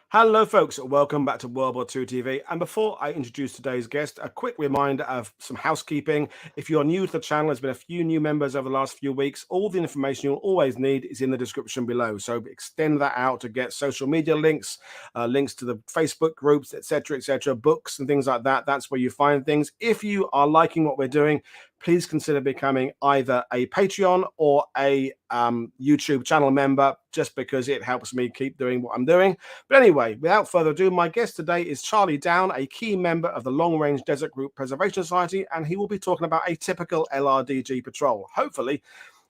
Hello, folks. Welcome back to World War II TV. And before I introduce today's guest, a quick reminder of some housekeeping. If you're new to the channel, there's been a few new members over the last few weeks. All the information you'll always need is in the description below. So extend that out to get social media links, links to the Facebook groups, etc., books and things like that. That's where you find things. If you are liking what we're doing, please consider becoming either a Patreon or a YouTube channel member, just because it helps me keep doing what I'm doing. But anyway, without further ado, my guest today is Charlie Down, a key member of the Long Range Desert Group Preservation Society, and he will be talking about a typical LRDG patrol. Hopefully,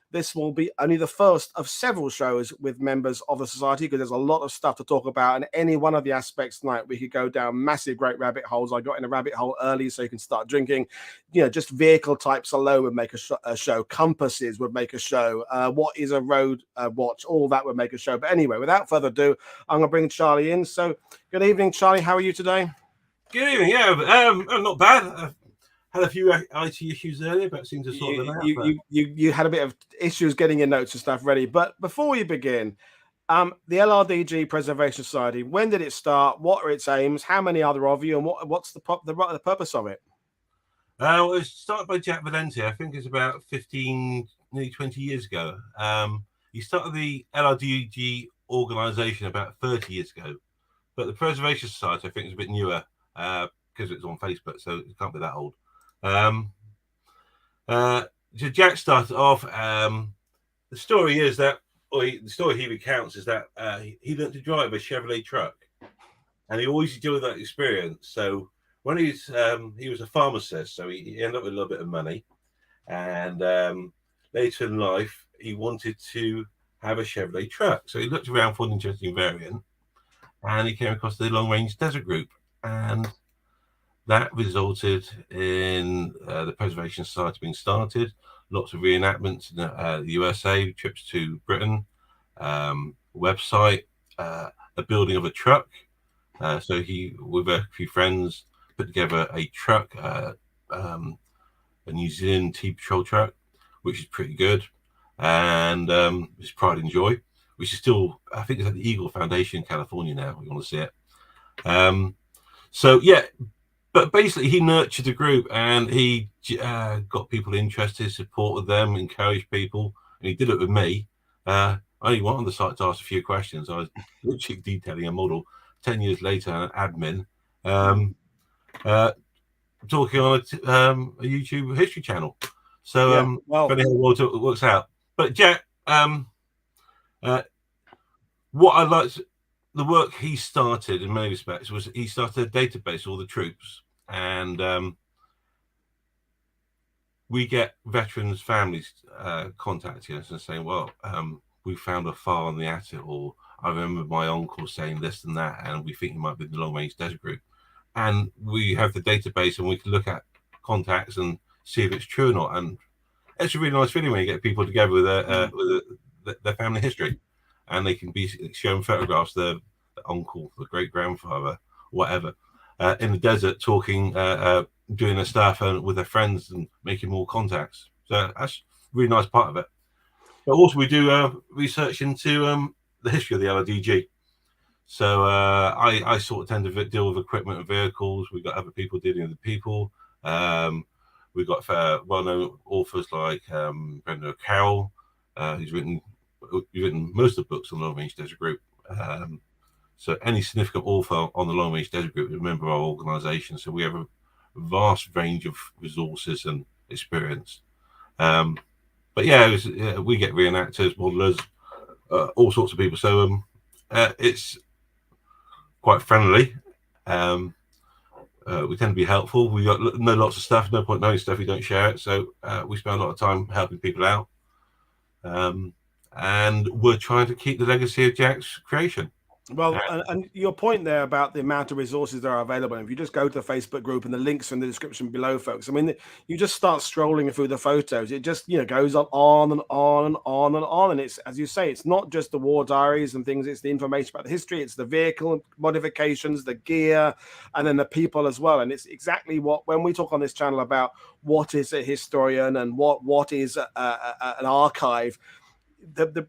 this will be only the first of several shows with members of the society, because there's a lot of stuff to talk about. And any one of the aspects tonight, we could go down massive, great rabbit holes. I got in a rabbit hole early, so you can start drinking. Just vehicle types alone would make a show. Compasses would make a show. What is a road watch? All that would make a show. But anyway, without further ado, I'm going to bring Charlie in. So, good evening, Charlie. How are you today? Good evening. Yeah, I'm not bad. Had a few IT issues earlier, but seemed to sort them out. You had a bit of issues getting your notes and stuff ready. But before we begin, the LRDG Preservation Society, when did it start? What are its aims? How many are there of you? And what's the purpose of it? Well, it was started by Jack Valenti. I think it's about 15, nearly 20 years ago. He started the LRDG organization about 30 years ago. But the Preservation Society, I think, is a bit newer because it's on Facebook, so it can't be that old. So Jack started off. The story is that, the story he recounts is that he learned to drive a Chevrolet truck, and he always enjoyed that experience. So when he was a pharmacist, so he ended up with a little bit of money, and later in life he wanted to have a Chevrolet truck. So he looked around for an interesting variant, and he came across the Long Range Desert Group, and that resulted in the Preservation Society being started. Lots of reenactments in the USA, trips to Britain, website, the building of a truck. So he, with a few friends, put together a truck, a New Zealand Tea Patrol truck, which is pretty good. And it's Pride and Joy, which is still, I think it's at the Eagle Foundation in California now. We want to see it. So, yeah. But basically, he nurtured the group, and he got people interested, supported them, encouraged people, and he did it with me. I only went on the site to ask a few questions. I was literally detailing a model. 10 years later, an admin, talking on a YouTube history channel. So, funny how well it works out. But Jack, what I liked, the work he started in many respects was he started a database of all the troops, and we get veterans' families contacting us and saying, well, we found a file on the attic, or I remember my uncle saying this and that, and we think it might be the Long Range Desert Group. And we have the database, and we can look at contacts and see if it's true or not. And it's a really nice feeling when you get people together with their family history, and they can be shown photographs of the uncle, the great grandfather, whatever, in the desert, talking, doing their stuff, and with their friends, and making more contacts. So that's a really nice part of it. But also, we do research into the history of the LRDG. So I sort of tend to deal with equipment and vehicles. We've got other people dealing with the people. We've got well-known authors like Brendan O'Carroll, who's written most of the books on the Long Range Desert Group. So any significant author on the Long Range Desert Group is a member of our organisation. So we have a vast range of resources and experience. But yeah, we get reenactors, modelers, all sorts of people. So it's quite friendly. We tend to be helpful. We got know lots of stuff. No point knowing stuff if you don't share it. So we spend a lot of time helping people out. And we're trying to keep the legacy of Jack's creation. Well, and your point there about the amount of resources that are available. If you just go to the Facebook group, and the links are in the description below, folks. I mean, you just start scrolling through the photos. It just, goes on and on and on and on. And it's, as you say, it's not just the war diaries and things. It's the information about the history. It's the vehicle modifications, the gear, and then the people as well. And it's exactly what, when we talk on this channel about what is a historian and what is an archive,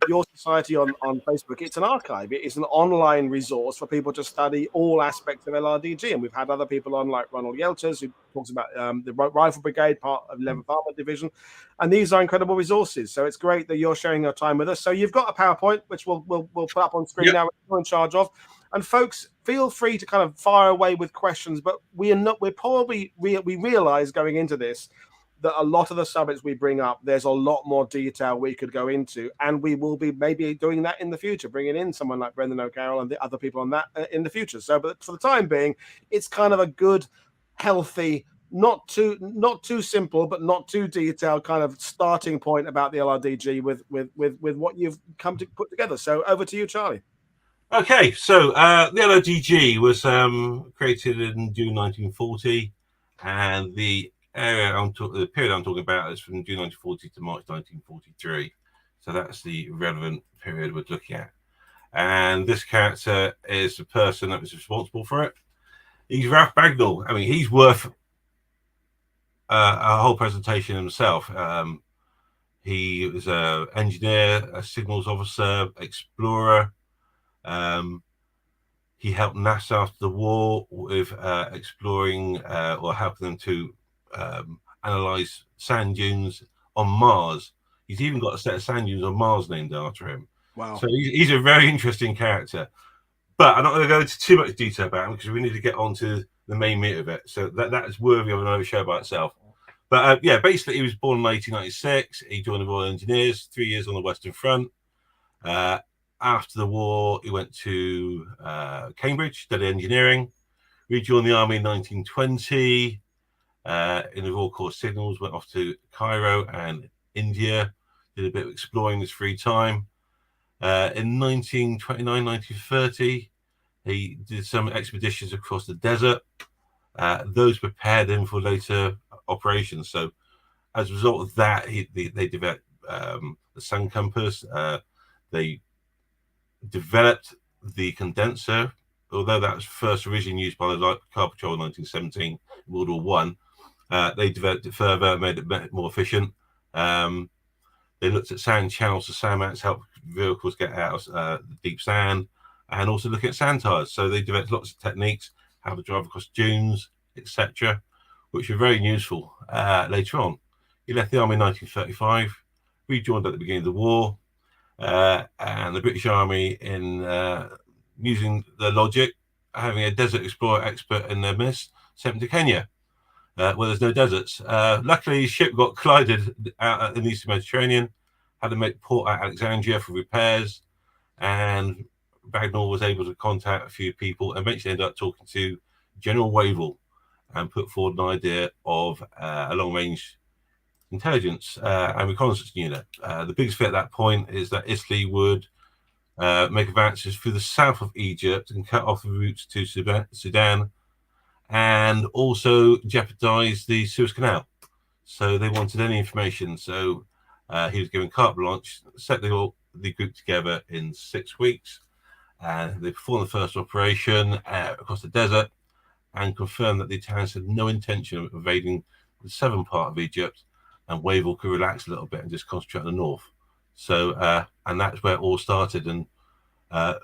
your society on Facebook, it's an archive. It is an online resource for people to study all aspects of LRDG. And we've had other people on, like Ronald Yelters, who talks about the Rifle Brigade, part of 11th Armored Division. And these are incredible resources. So it's great that you're sharing your time with us. So you've got a PowerPoint, which we'll put up on screen now, which you're in charge of. And folks, feel free to kind of fire away with questions, but we realize going into this that a lot of the subjects we bring up, there's a lot more detail we could go into, and we will be maybe doing that in the future, bringing in someone like Brendan O'Carroll and the other people on that in the future. So, but for the time being, it's kind of a good, healthy, not too simple, but not too detailed kind of starting point about the LRDG with what you've come to put together. So, over to you, Charlie. Okay, so the LRDG was created in June 1940, and the period I'm talking about is from June 1940 to March 1943. So that's the relevant period we're looking at. And this character is the person that was responsible for it. He's Ralph Bagnold. I mean, he's worth a whole presentation himself. He was an engineer, a signals officer, explorer. He helped NASA after the war with exploring or helping them to analyze sand dunes on Mars. He's even got a set of sand dunes on Mars named after him. Wow. So he's a very interesting character. But I'm not going to go into too much detail about him because we need to get on to the main meat of it. So that is worthy of another show by itself. But yeah, basically he was born in 1896. He joined the Royal Engineers, 3 years on the Western Front. After the war, he went to Cambridge, studied engineering, rejoined the army in 1920 in the Royal Corps Signals, went off to Cairo and India, did a bit of exploring in his free time. In 1929, 1930, he did some expeditions across the desert. Those prepared him for later operations. So as a result of that, they developed the sun compass. They developed the condenser, although that was first originally used by the Light Car Patrol in 1917, World War One. They developed it further, made it more efficient. They looked at sand channels to sand mats, help vehicles get out of deep sand, and also looking at sand tires. So they developed lots of techniques, how to drive across dunes, etc., which were very useful later on. He left the army in 1935, rejoined at the beginning of the war, and the British Army, in using the logic, having a desert explorer expert in their midst, sent him to Kenya, where there's no deserts. Luckily, his ship got collided out in the Eastern Mediterranean, had to make port at Alexandria for repairs, and Bagnold was able to contact a few people and eventually ended up talking to General Wavell and put forward an idea of a long-range intelligence and reconnaissance unit. The biggest fit at that point is that Italy would make advances through the south of Egypt and cut off the routes to Sudan, and also jeopardize the Suez Canal. So they wanted any information. So he was given carte blanche, set the group together in 6 weeks, and they performed the first operation across the desert and confirmed that the Italians had no intention of invading the southern part of Egypt, and Wavell could relax a little bit and just concentrate on the north. So, and that's where it all started, and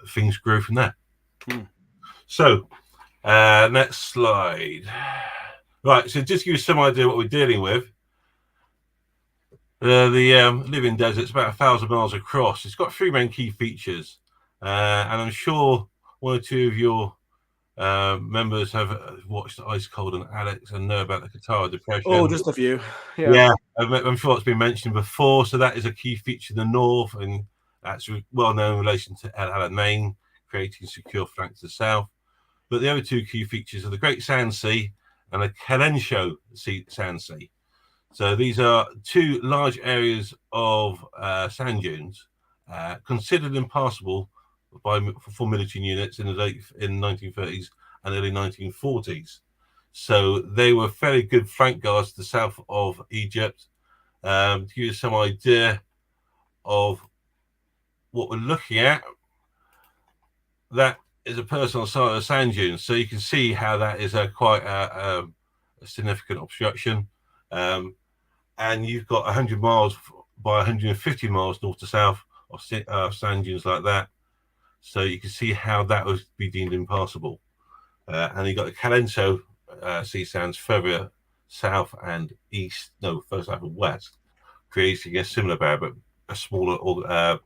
things grew from there. So, next slide. Right, so just to give you some idea what we're dealing with. The living desert's about 1,000 miles across. It's got 3 main key features, and I'm sure one or two of your members have watched Ice Cold and Alex and know about the Qatar Depression. Oh, just a few. Yeah, I'm sure it's been mentioned before. So that is a key feature in the north, and that's well known in relation to El Alamein, creating secure flank to the south. But the other 2 key features are the Great Sand Sea and the Kalensho Sand Sea. So these are 2 large areas of sand dunes considered impassable for military units in the 1930s and early 1940s. So they were fairly good flank guards to the south of Egypt. To give you some idea of what we're looking at, that is a person on the side of the sand dunes. So you can see how that is quite a significant obstruction. And you've got 100 miles by 150 miles north to south sand dunes like that. So you can see how that would be deemed impassable. And you got the Calento sea sands further south and east, further south and west, creating a similar barrier, but a smaller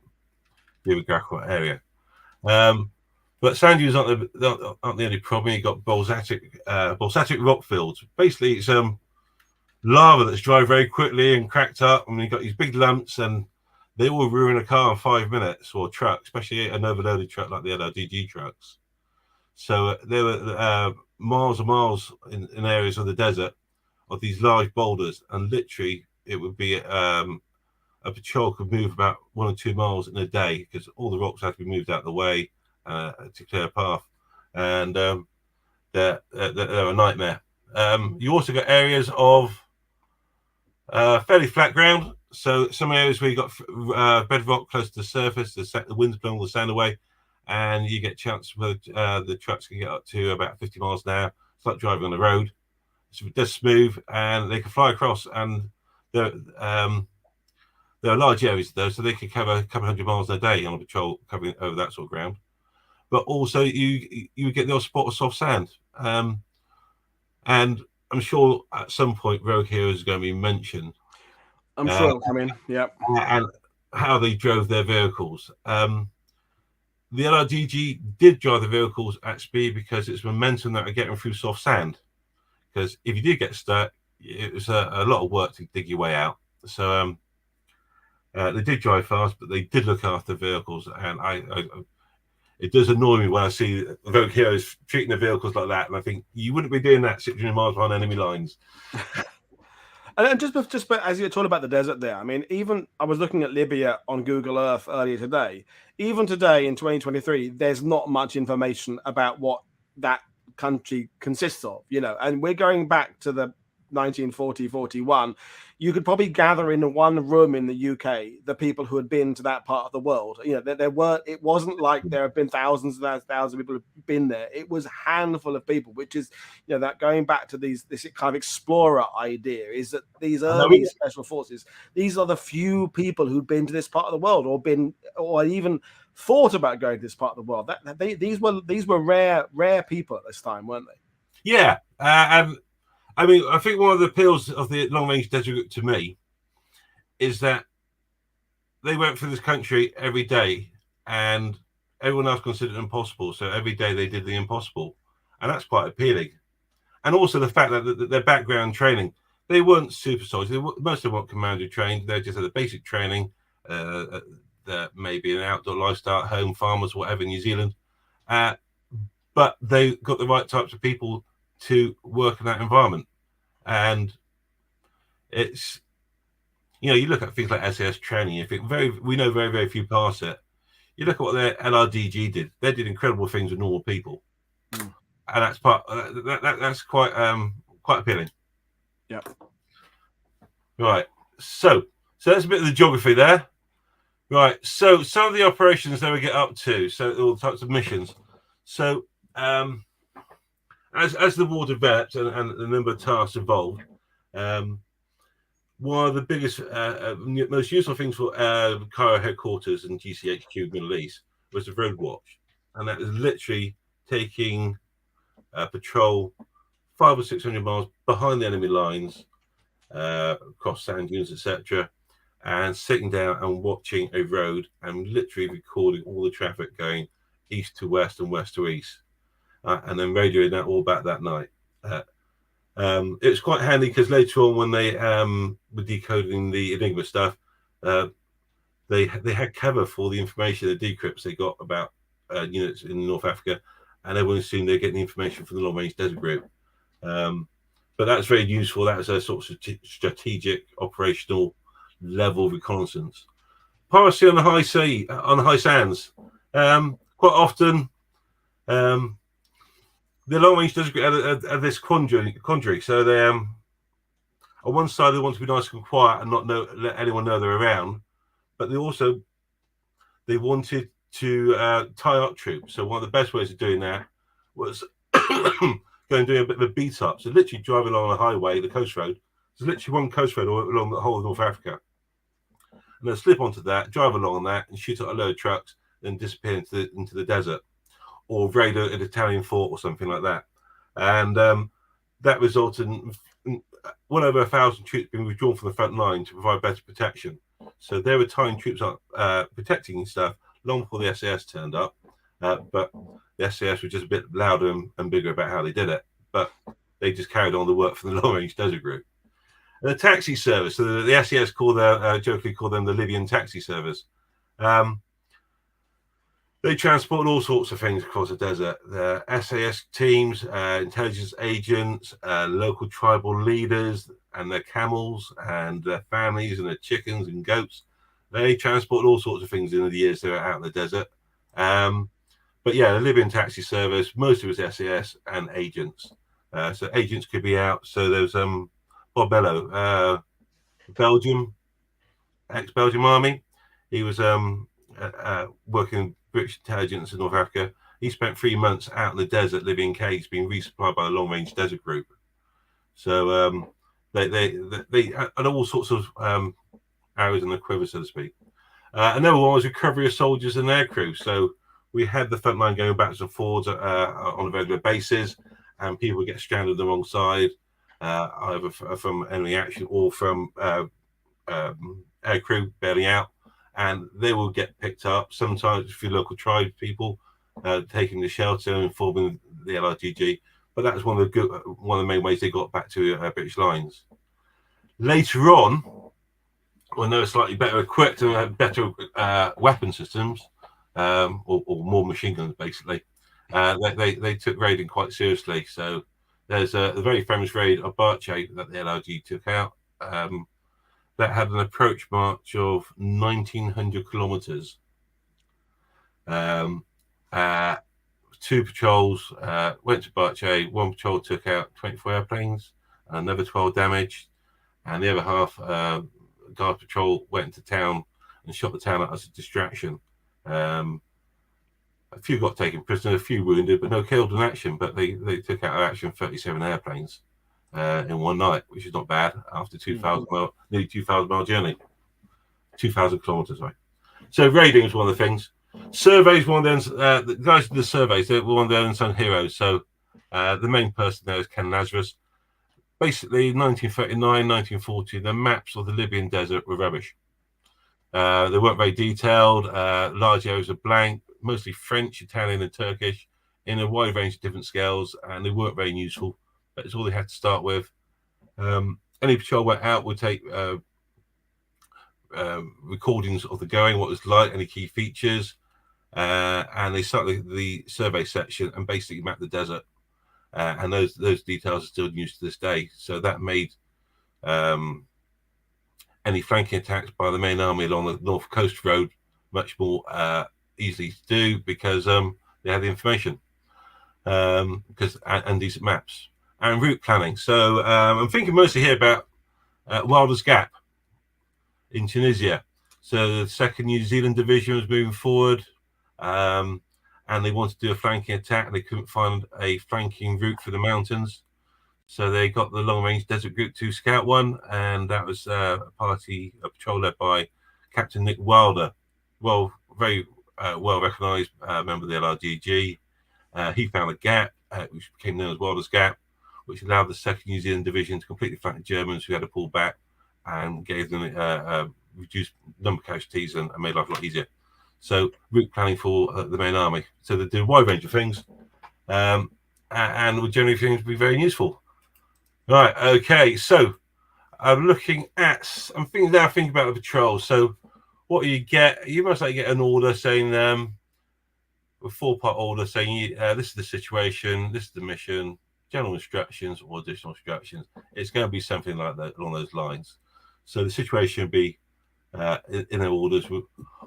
geographical area. But sand dunes aren't the only problem. You've got basaltic rock fields. Basically, it's lava that's dry very quickly and cracked up, and you've got these big lumps, and they will ruin a car in 5 minutes, or a truck, especially an overloaded truck like the LRDG trucks. So there were miles and miles in areas of the desert of these large boulders, and literally it would be a patrol could move about 1 or 2 miles in a day because all the rocks had to be moved out of the way to clear a path, and they're a nightmare. You also got areas of fairly flat ground. So some areas where you got bedrock close to the surface, the wind's blowing all the sand away, and you get a chance where the trucks can get up to about 50 miles an hour. It's like driving on the road. It's just smooth, and they can fly across. And there are large areas though, so they can cover a couple hundred miles a day on a patrol covering over that sort of ground. But also you get the odd spot of soft sand, and I'm sure at some point Rogue Heroes is going to be mentioned. I'm sure it'll come in. Yep. And how they drove their vehicles. The LRDG did drive the vehicles at speed because it's momentum that are getting through soft sand. Because if you did get stuck, it was a lot of work to dig your way out. So they did drive fast, but they did look after vehicles. And it does annoy me when I see Rogue Heroes treating the vehicles like that. And I think you wouldn't be doing that 600 miles behind enemy lines. And just as you're talking about the desert there, I mean, even I was looking at Libya on Google Earth earlier today. Even today in 2023, there's not much information about what that country consists of, and we're going back to the 1940-41. You could probably gather in one room in the UK the people who had been to that part of the world. It wasn't like there have been thousands and thousands of people who've been there. It was a handful of people, which is, that going back to this kind of explorer idea is that these early special forces, these are the few people who'd been to this part of the world or even thought about going to this part of the world. These were rare people at this time, weren't they? Yeah, and I mean, I think one of the appeals of the long-range desert group to me is that they went through this country every day, and everyone else considered it impossible. So every day they did the impossible, and that's quite appealing. And also the fact that their background training, they weren't super soldiers. Most of them weren't commando trained. They just had the basic training. That maybe an outdoor lifestyle, home farmers, whatever, in New Zealand. But they got the right types of people to work in that environment. And it's, you look at things like SAS training, you think we know very, very few pass it. You look at what their LRDG did. They did incredible things with normal people. And that's that's quite appealing. Yeah. Right. So that's a bit of the geography there. Right. So some of the operations they would get up to, so all types of missions. So as the war developed and the number of tasks evolved, one of the biggest, most useful things for Cairo headquarters and GCHQ Middle East was the road watch, and that is literally taking patrol 500 or 600 miles behind the enemy lines, across sand dunes, etc., and sitting down and watching a road and literally recording all the traffic going east to west and west to east. And then radioing that all back that night. It was quite handy because later on, when they were decoding the Enigma stuff, they had cover for the information, the decrypts they got about units in North Africa, and everyone assumed they're getting the information from the Long Range Desert Group. But that's very useful. That was a sort of strategic, operational level reconnaissance. Piracy on the high sea, on the high sands. Quite often, the Long Range Desert Group have this quandary. So they, on one side, they want to be nice and quiet and not let anyone know they're around, but they wanted to tie up troops. So one of the best ways of doing that was going and doing a bit of a beat up. So literally driving along a highway, the coast road. There's literally one coast road along the whole of North Africa. and they'll slip onto that, drive along on that, and shoot at a load of trucks, then disappear into the desert, or raid an Italian fort or something like that. And that resulted in well over 1,000 troops being withdrawn from the front line to provide better protection. So they were tying troops up, protecting stuff long before the SAS turned up. But the SAS were just a bit louder and bigger about how they did it. But they just carried on the work for the Long Range Desert Group. And the taxi service, so the SAS jokingly call them the Libyan taxi service. They transport all sorts of things across the desert. The SAS teams, intelligence agents, local tribal leaders and their camels and their families and their chickens and goats. They transport all sorts of things in the years they were out in the desert. But yeah, the Libyan taxi service, most of it was SAS and agents. So agents could be out. So there's Bob Bello, Belgium, ex-Belgium Army. He was working British intelligence in North Africa. He spent 3 months out in the desert living in caves, being resupplied by the Long Range Desert Group. So they had all sorts of arrows in the quiver, so to speak. Another one was recovery of soldiers and their crew. So we had the front line going backwards and forwards on a regular basis, and people would get stranded on the wrong side, either from enemy action or from air crew bailing out. And they will get picked up sometimes through local tribe people taking the shelter and informing the LRDG. But that was one of the main ways they got back to British lines. Later on, when they were slightly better equipped and had better weapon systems, or more machine guns, basically, they took raiding quite seriously. So there's a very famous raid of Barche that the LRG took out. That had an approach march of 1,900 kilometers. 2 patrols went to Barche. 1 patrol took out 24 airplanes, another 12 damaged, and the other half, guard patrol, went into town and shot the town out as a distraction. A few got taken prisoner, a few wounded, but no killed in action. But they took out of action 37 airplanes in one night, which is not bad after 2,000 mile, nearly 2,000 mile journey, 2,000 kilometers, right? So raiding is one of the things. Surveys, one of them, the guys who did the surveys, they were one of the unsung heroes. So the main person there is Ken Lazarus. Basically, 1939, 1940, the maps of the Libyan desert were rubbish. They weren't very detailed. Large areas of blank, mostly French, Italian, and Turkish, in a wide range of different scales, and they weren't very useful. That's all they had to start with. Any patrol went out would take recordings of the going, what it was like, any key features, and they started the survey section and basically mapped the desert. And those details are still used to this day. So that made any flanking attacks by the main army along the North Coast Road much more easily to do, because they had the information, and decent maps and route planning. So I'm thinking mostly here about Wilder's Gap in Tunisia. So the 2nd New Zealand Division was moving forward, and they wanted to do a flanking attack, and they couldn't find a flanking route through the mountains. So they got the Long Range Desert Group to scout one, and that was a patrol led by Captain Nick Wilder. Well, very well recognised member of the LRDG. He found a gap, which became known as Wilder's Gap, which allowed the 2nd New Zealand Division to completely flank the Germans, who had to pull back, and gave them reduced number of casualties and made life a lot easier. So route planning for the main army. So they did a wide range of things, and would generally things be very useful. Right. Okay. So I'm thinking about the patrol. So what you get, you must get an order saying, a 4-part order saying, this is the situation, this is the mission, general instructions or additional instructions. It's going to be something like that along those lines. So the situation would be in their orders: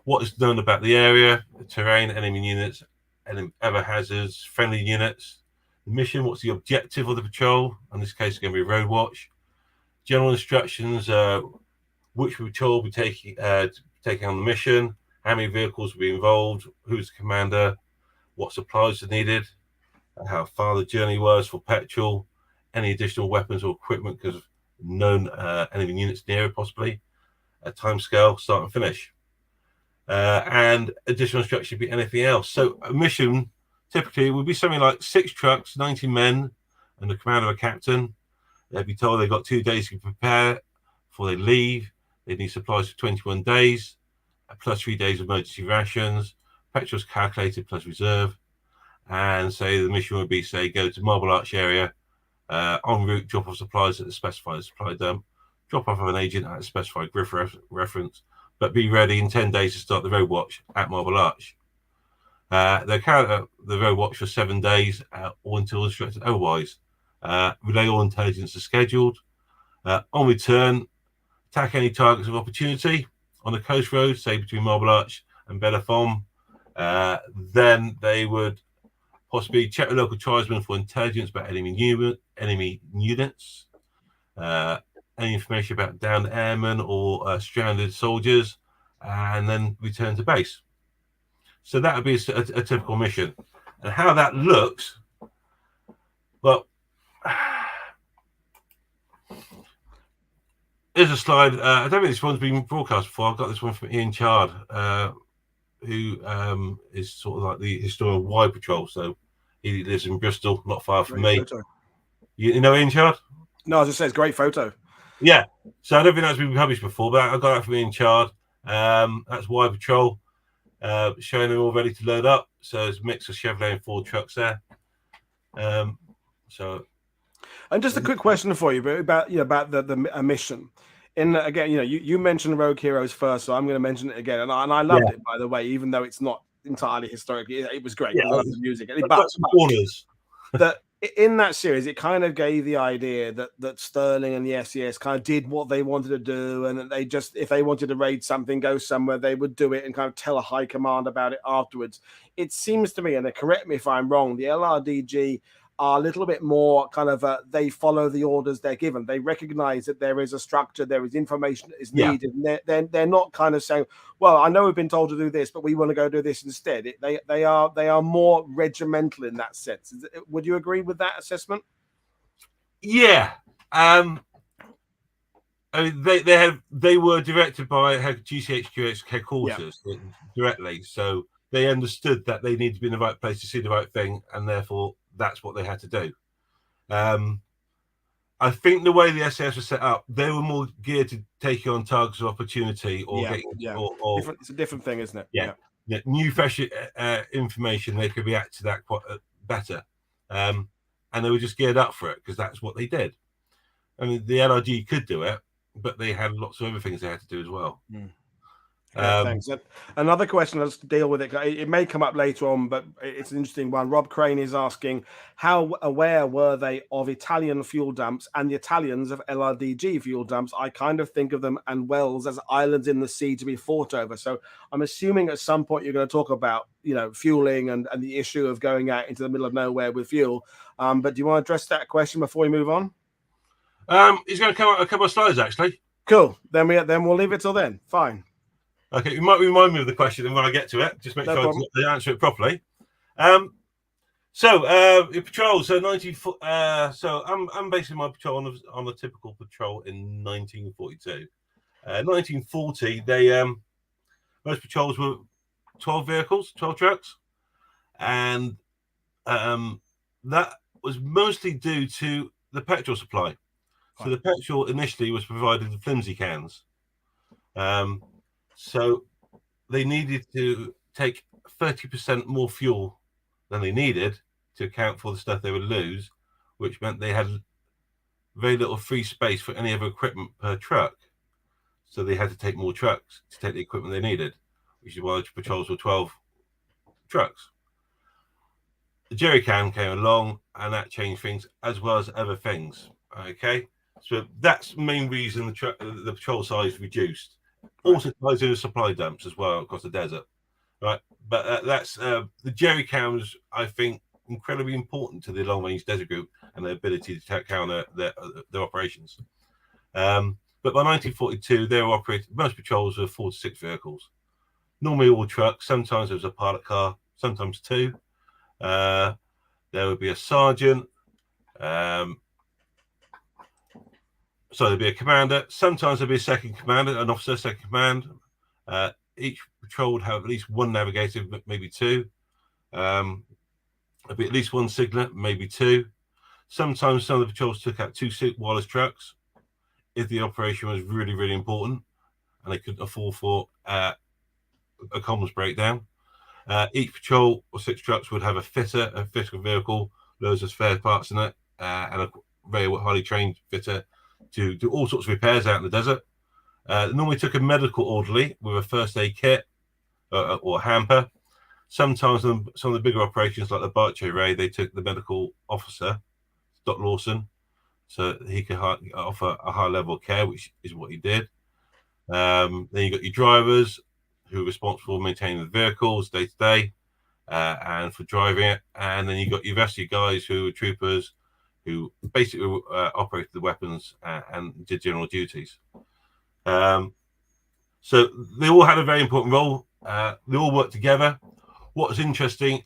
what is known about the area, the terrain, enemy units, any other hazards, friendly units. The mission: what's the objective of the patrol? In this case, it's going to be road watch. General instructions: which patrol will be taking on the mission, how many vehicles will be involved, who's the commander, what supplies are needed, how far the journey was for petrol, any additional weapons or equipment because of known enemy units near it possibly, a timescale, start and finish. And additional instruction would be anything else. So a mission typically would be something like 6 trucks, 90 men, and the commander of a captain. They'd be told they've got 2 days to prepare before they leave. They need supplies for 21 days, plus 3 days of emergency rations. Petrol's calculated plus reserve. And say the mission would be, say, go to Marble Arch area, en route, drop off supplies at the specified supply dump, drop off of an agent at a specified grid reference, but be ready in 10 days to start the road watch at Marble Arch. They carry out the road watch for 7 days or until instructed otherwise. Relay all intelligence is scheduled. On return, attack any targets of opportunity on the coast road, say between Marble Arch and Bellefonds. Then they would possibly check the local tribesmen for intelligence about enemy units, any information about downed airmen or stranded soldiers, and then return to base. So that would be a typical mission. And how that looks, well, here's a slide. I don't think this one's been broadcast before. I've got this one from Ian Chard, who is sort of like the historian of Y Patrol. So he lives in Bristol, not far from me. You know Ian Chard? No, I was just saying, it's a great photo. Yeah. So I don't think that's been published before, but I got that from Ian Chard. That's Y Patrol, showing them all ready to load up. So it's a mix of Chevrolet and Ford trucks there. And just a quick question for you about the mission. In again, you mentioned Rogue Heroes first, so I'm going to mention it again. And I loved it, by the way, even though it's not entirely historic. It was great. I love the music. But in that series, it kind of gave the idea that Sterling and the SES kind of did what they wanted to do, and that they just, if they wanted to raid something, go somewhere, they would do it and kind of tell a high command about it afterwards. It seems to me, and correct me if I'm wrong, the LRDG are a little bit more kind of they follow the orders they're given. They recognize that there is a structure, there is information that is needed. And they're not kind of saying, well, I know we've been told to do this, but we want to go do this instead. They are more regimental in that sense. Would you agree with that assessment? Yeah. I mean, they were directed by GCHQ's headquarters directly, so they understood that they needed to be in the right place to see the right thing, and therefore that's what they had to do. I think the way the SAS was set up, they were more geared to taking on targets of opportunity or it's a different thing, isn't it? Yeah. New, fresh information. They could react to that quite better, and they were just geared up for it because that's what they did. I mean, the LRG could do it, but they had lots of other things they had to do as well. Thanks. Another question, let's deal with it. It may come up later on, but it's an interesting one. Rob Crane is asking, how aware were they of Italian fuel dumps and the Italians of LRDG fuel dumps? I kind of think of them and wells as islands in the sea to be fought over. So I'm assuming at some point you're going to talk about, fueling and the issue of going out into the middle of nowhere with fuel. But do you want to address that question before we move on? He's going to come up a couple of slides, actually. Cool. Then we'll leave it till then. Fine. Okay, you might remind me of the question, and when I get to it, just make sure I answer it properly. Patrol. So I'm basing my patrol on a typical patrol in 1942. 1940, most patrols were 12 vehicles, 12 trucks, and that was mostly due to the petrol supply. So the petrol initially was provided in flimsy cans. So they needed to take 30% more fuel than they needed to account for the stuff they would lose, which meant they had very little free space for any other equipment per truck. So they had to take more trucks to take the equipment they needed, which is why the patrols were 12 trucks. The jerry can came along and that changed things as well as other things. Okay, so that's the main reason the patrol size reduced. Also ties in with supply dumps as well across the desert, right? But that's the jerry cans, I think, incredibly important to the long range desert group and their ability to counter their operations. But by 1942, they were operating, most patrols were 4 to 6 vehicles, normally all trucks. Sometimes there was a pilot car, sometimes 2. There would be a sergeant, So there'd be a commander. Sometimes there'd be a second commander, an officer, second command. Each patrol would have at least one navigator, maybe two. There'd be at least one signaler, maybe two. Sometimes some of the patrols took out two wireless trucks if the operation was really, really important and they couldn't afford for a comms breakdown. Each patrol or 6 trucks would have a fitter vehicle, loads of spare parts in it, and a very highly trained fitter to do all sorts of repairs out in the desert. Normally took a medical orderly with a first aid kit or a hamper. Sometimes some of the bigger operations like the Barcho raid, they took the medical officer, Doc Lawson, so he could offer a high level of care, which is what he did. Then you got your drivers who are responsible for maintaining the vehicles day to day and for driving it. And then you got your rest of your guys who were troopers who basically operated the weapons and did general duties. So they all had a very important role. They all worked together. What was interesting,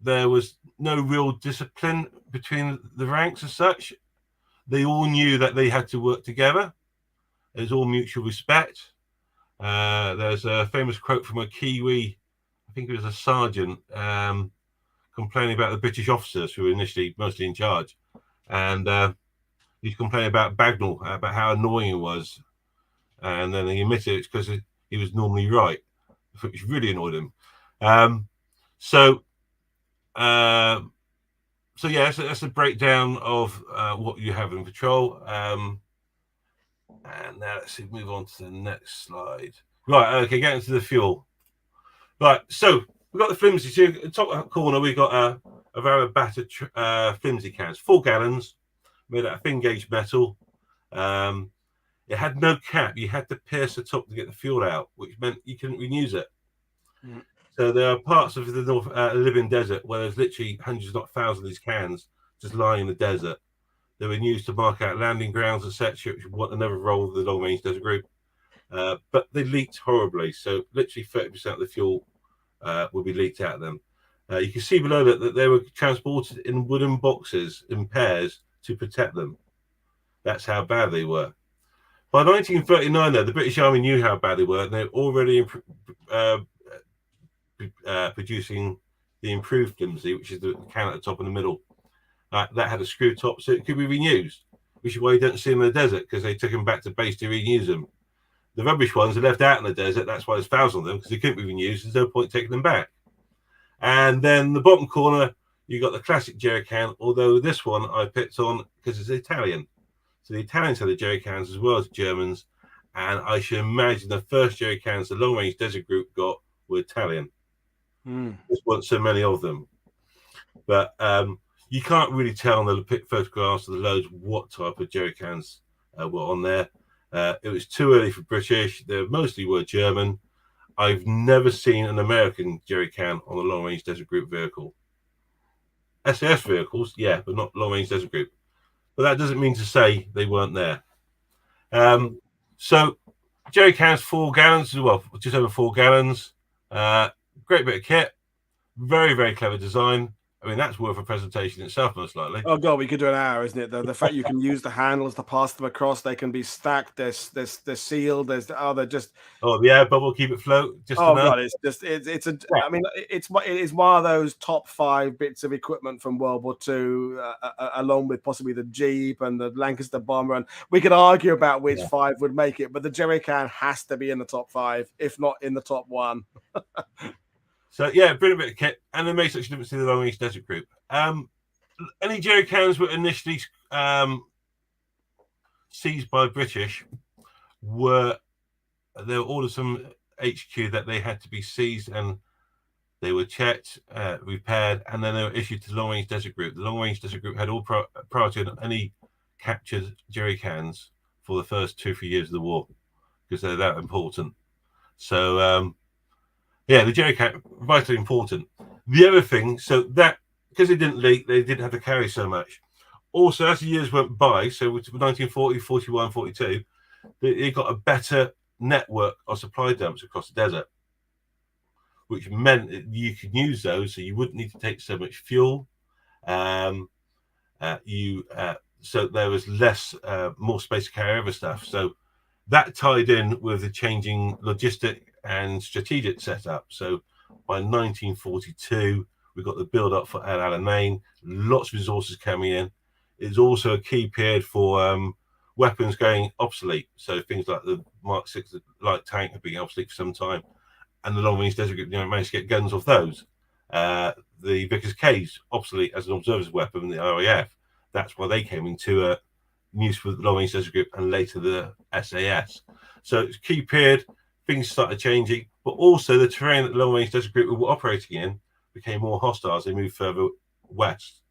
there was no real discipline between the ranks as such. They all knew that they had to work together. There's all mutual respect. There's a famous quote from a Kiwi, I think it was a sergeant, complaining about the British officers who were initially mostly in charge. And he's complaining about Bagnold, about how annoying he was. And then he admitted it's because he was normally right, which really annoyed him. So yeah, so that's a breakdown of what you have in patrol. And now let's see, move on to the next slide. Right, okay, get into the fuel. Right, so we've got the flimsy. So in the top corner, we've got a very battered flimsy cans, 4 gallons, made out of thin gauge metal. It had no cap. You had to pierce the top to get the fuel out, which meant you couldn't reuse it. Mm. So there are parts of the North Libyan desert where there's literally hundreds, not thousands, of these cans just lying in the desert. They were used to mark out landing grounds, etc., which was another role of the Long Range Desert Group. But they leaked horribly. So literally 30% of the fuel would be leaked out of them. You can see below that they were transported in wooden boxes in pairs to protect them. That's how bad they were. By 1939, though, the British Army knew how bad they were, and they were already producing the improved flimsy, which is the can at the top in the middle. That had a screw top, so it could be reused, which is why you don't see them in the desert, because they took them back to base to reuse them. The rubbish ones are left out in the desert. That's why there's thousands of them, because they couldn't be reused. There's no point taking them back. And then the bottom corner, you got the classic jerry can, although this one I picked on because it's Italian. So the Italians had the jerry cans as well as Germans, and I should imagine the first jerry cans the Long Range Desert Group got were Italian. There weren't so many of them, but you can't really tell on the photographs of the loads what type of jerry cans were on there. It was too early for British. They mostly were German. I've never seen an American jerry can on a Long Range Desert Group vehicle. SAS vehicles, yeah, but not Long Range Desert Group. But that doesn't mean to say they weren't there. So jerry cans, 4 gallons, well, just over 4 gallons. Great bit of kit. Very, very clever design. I mean, that's worth a presentation itself, most likely. Oh god, we could do an hour, isn't it? The fact you can use the handles to pass them across, they can be stacked. They're sealed. They're just. Oh, the air bubble, keep it float. Just oh enough. god, it's a. Yeah. I mean, it is one of those top 5 bits of equipment from World War II, along with possibly the Jeep and the Lancaster bomber. And we could argue about which 5 would make it, but the jerry can has to be in the top 5, if not in the top 1. So yeah, brilliant bit of kit, and they made such a difference to the Long Range Desert Group. Any jerry cans were initially seized by British. There were orders from HQ that they had to be seized, and they were checked, repaired, and then they were issued to the Long Range Desert Group. The Long Range Desert Group had all priority on any captured jerry cans for the first 2 or 3 years of the war, because they're that important. So yeah, the jerry can, vitally important. The other thing, so that, because they didn't leak, they didn't have to carry so much. Also, as the years went by, so 1940, 41, 42, they got a better network of supply dumps across the desert, which meant that you could use those, so you wouldn't need to take so much fuel. so there was more space to carry other stuff. So that tied in with the changing logistic and strategic setup. So by 1942, we got the build up for El Alamein, lots of resources coming in. It's also a key period for weapons going obsolete. So things like the Mark 6 light tank have been obsolete for some time, and the long range desert group managed to get guns off those. The Vickers K's obsolete as an observer's weapon in the RAF. That's why they came into use for the long range desert group and later the SAS. So it's a key period. Things started changing, but also the terrain that the long range desert group were operating in became more hostile as they moved further west.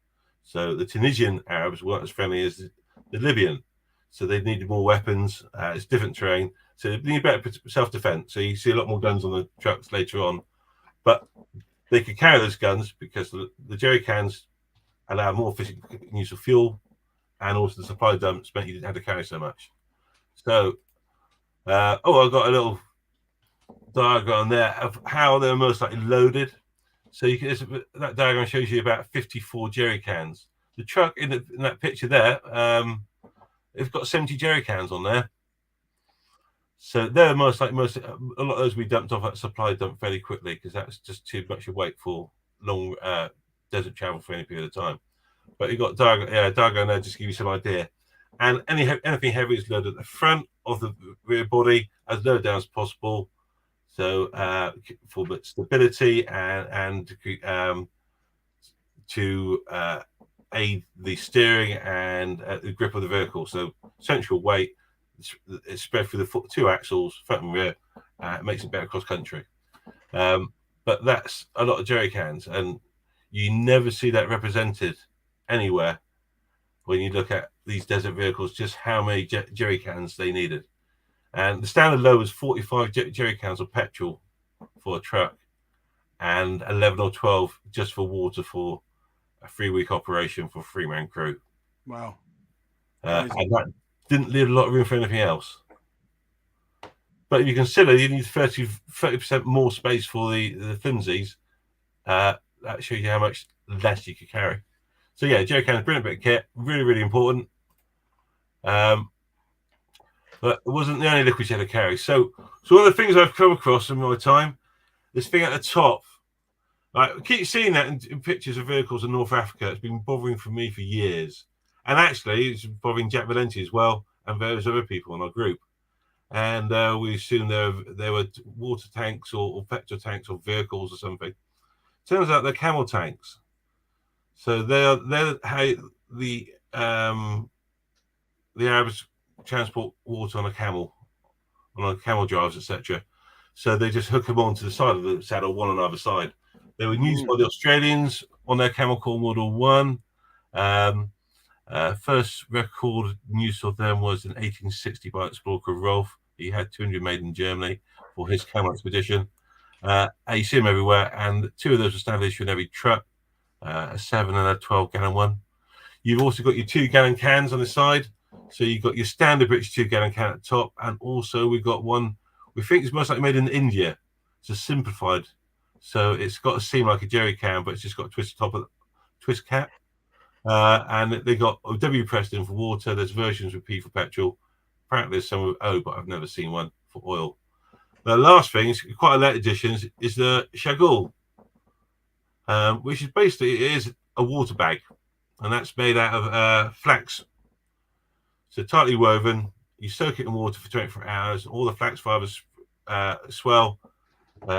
So the Tunisian Arabs weren't as friendly as the Libyan, so they needed more weapons. It's different terrain, so they need better self-defense. So you see a lot more guns on the trucks later on, but they could carry those guns because the jerry cans allow more efficient use of fuel, and also the supply dumps meant you didn't have to carry so much. So, I've got a little diagram there of how they're most likely loaded. So you can, that diagram shows you about 54 jerry cans. The truck in that picture there, it's got 70 jerry cans on there. So they're a lot of those we dumped off at supply dump fairly quickly because that's just too much a weight for long desert travel for any period of time. But you've got diagram there just to give you some idea. And anything heavy is loaded at the front of the rear body as low down as possible. So for stability and to aid the steering and the grip of the vehicle. So central weight is spread through the two axles, front and rear. It makes it better cross country. But that's a lot of jerry cans, and you never see that represented anywhere when you look at these desert vehicles, just how many jerry cans they needed. And the standard load was 45 jerry cans of petrol for a truck and 11 or 12 just for water for a 3-week operation for a 3-man crew. Wow. And that didn't leave a lot of room for anything else. But if you consider you need 30% more space for the flimsies, that shows you how much less you could carry. So yeah, jerry cans, brilliant bit of kit, really, really important. But it wasn't the only liquid you had to carry. So one of the things I've come across in my time, this thing at the top, I keep seeing that in pictures of vehicles in North Africa. It's been bothering for me for years. And actually, it's bothering Jack Valenti as well and various other people in our group. And we assumed there were water tanks or petrol tanks or vehicles or something. Turns out they're camel tanks. So they're how the Arabs transport water on camel drives, etc. So they just hook them onto the side of the saddle, one on either side. They were used by the Australians on their Camel Corps Model 1. First record use of them was in 1860 by explorer Rolf. He had 200 made in Germany for his camel expedition. You see them everywhere, and 2 of those were standard issue in every truck, a 7 and a 12-gallon one. You've also got your 2-gallon cans on the side. So you've got your standard British 2-gallon can at the top, and also we've got one we think it's most likely made in India. It's a simplified, so it's got a seam like a jerry can, but it's just got a twist cap. And they got W pressed in for water. There's versions with P for petrol. Apparently there's some with O, but I've never seen one for oil. The last thing is quite a late edition is the Chagul, which is basically a water bag, and that's made out of flax. So tightly woven, you soak it in water for 24 hours. All the flax fibers swell.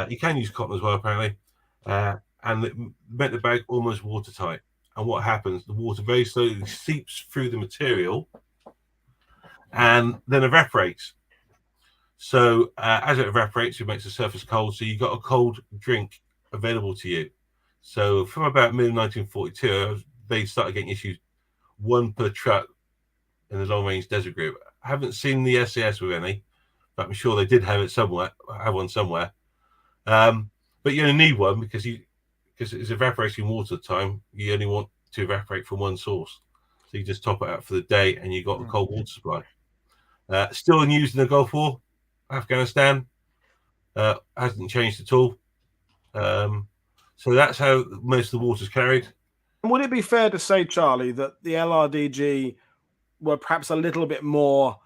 You can use cotton as well, apparently, and it make the bag almost watertight. And what happens? The water very slowly seeps through the material and then evaporates. So as it evaporates, it makes the surface cold. So you've got a cold drink available to you. So from about mid-1942, they started getting issued 1 per truck in the long range desert group. I haven't seen the SAS with any, but I'm sure they did have it somewhere. Have one somewhere. But you only need one because it's evaporating water time. You only want to evaporate from one source, so you just top it out for the day, and you got the cold water supply. Still in use in the Gulf War, Afghanistan. Hasn't changed at all. So that's how most of the water's carried. And would it be fair to say, Charlie, that the LRDG were perhaps a little bit more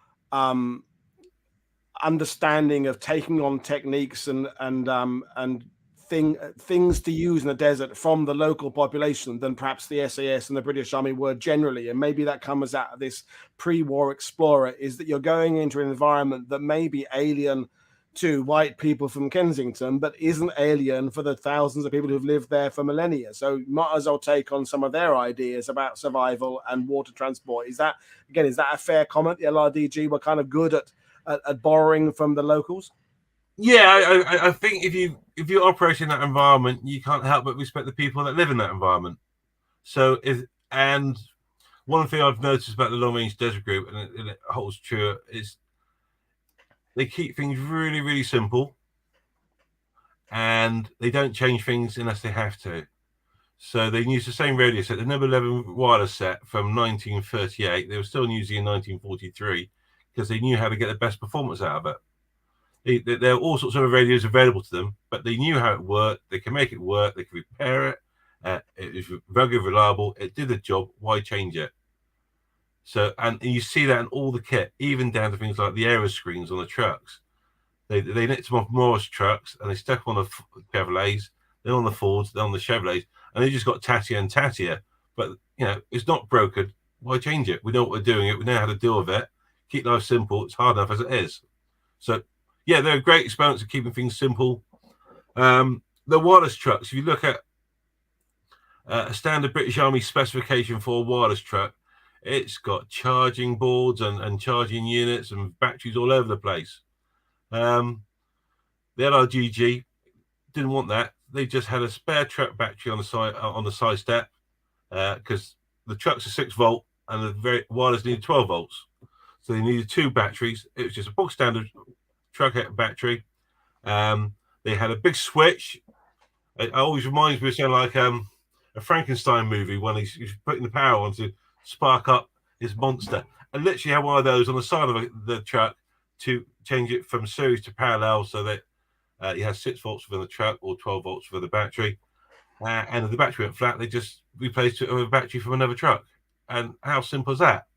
understanding of taking on techniques and things to use in the desert from the local population than perhaps the SAS and the British Army were generally. And maybe that comes out of this pre-war explorer, is that you're going into an environment that may be alien to white people from Kensington, but isn't alien for the thousands of people who've lived there for millennia. So you might as well take on some of their ideas about survival and water transport. Is that a fair comment? The LRDG were kind of good at borrowing from the locals? Yeah, I think if you operate in that environment, you can't help but respect the people that live in that environment. So and one thing I've noticed about the Long Range Desert Group, and it holds true, is they keep things really, really simple, and they don't change things unless they have to. So they use the same radio set, the number 11 wireless set from 1938. They were still using in 1943 because they knew how to get the best performance out of it. There are all sorts of radios available to them, but they knew how it worked. They can make it work. They can repair it. It was rugged, reliable. It did the job. Why change it? So, and you see that in all the kit, even down to things like the aero screens on the trucks. They nicked them off Morris trucks and they stuck them on the Chevrolets, then on the Fords, then on the Chevrolets, and they just got tattier and tattier. But it's not broken. Why change it? We know what we're doing. It. We know how to deal with it. Keep life simple. It's hard enough as it is. So. Yeah, they're a great exponents of keeping things simple. The wireless trucks, if you look at a standard British Army specification for a wireless truck, it's got charging boards and charging units and batteries all over the place. The LRDG didn't want that. They just had a spare truck battery on the side step because the trucks are 6 volt and the wireless needed 12 volts. So they needed 2 batteries. It was just a box standard truck battery. They had a big switch. It always reminds me of something like a Frankenstein movie when he's putting the power on to spark up his monster. And literally had one of those on the side of the truck to change it from series to parallel so that you have 6 volts for the truck or 12 volts for the battery. And if the battery went flat, they just replaced it with a battery from another truck. And how simple is that?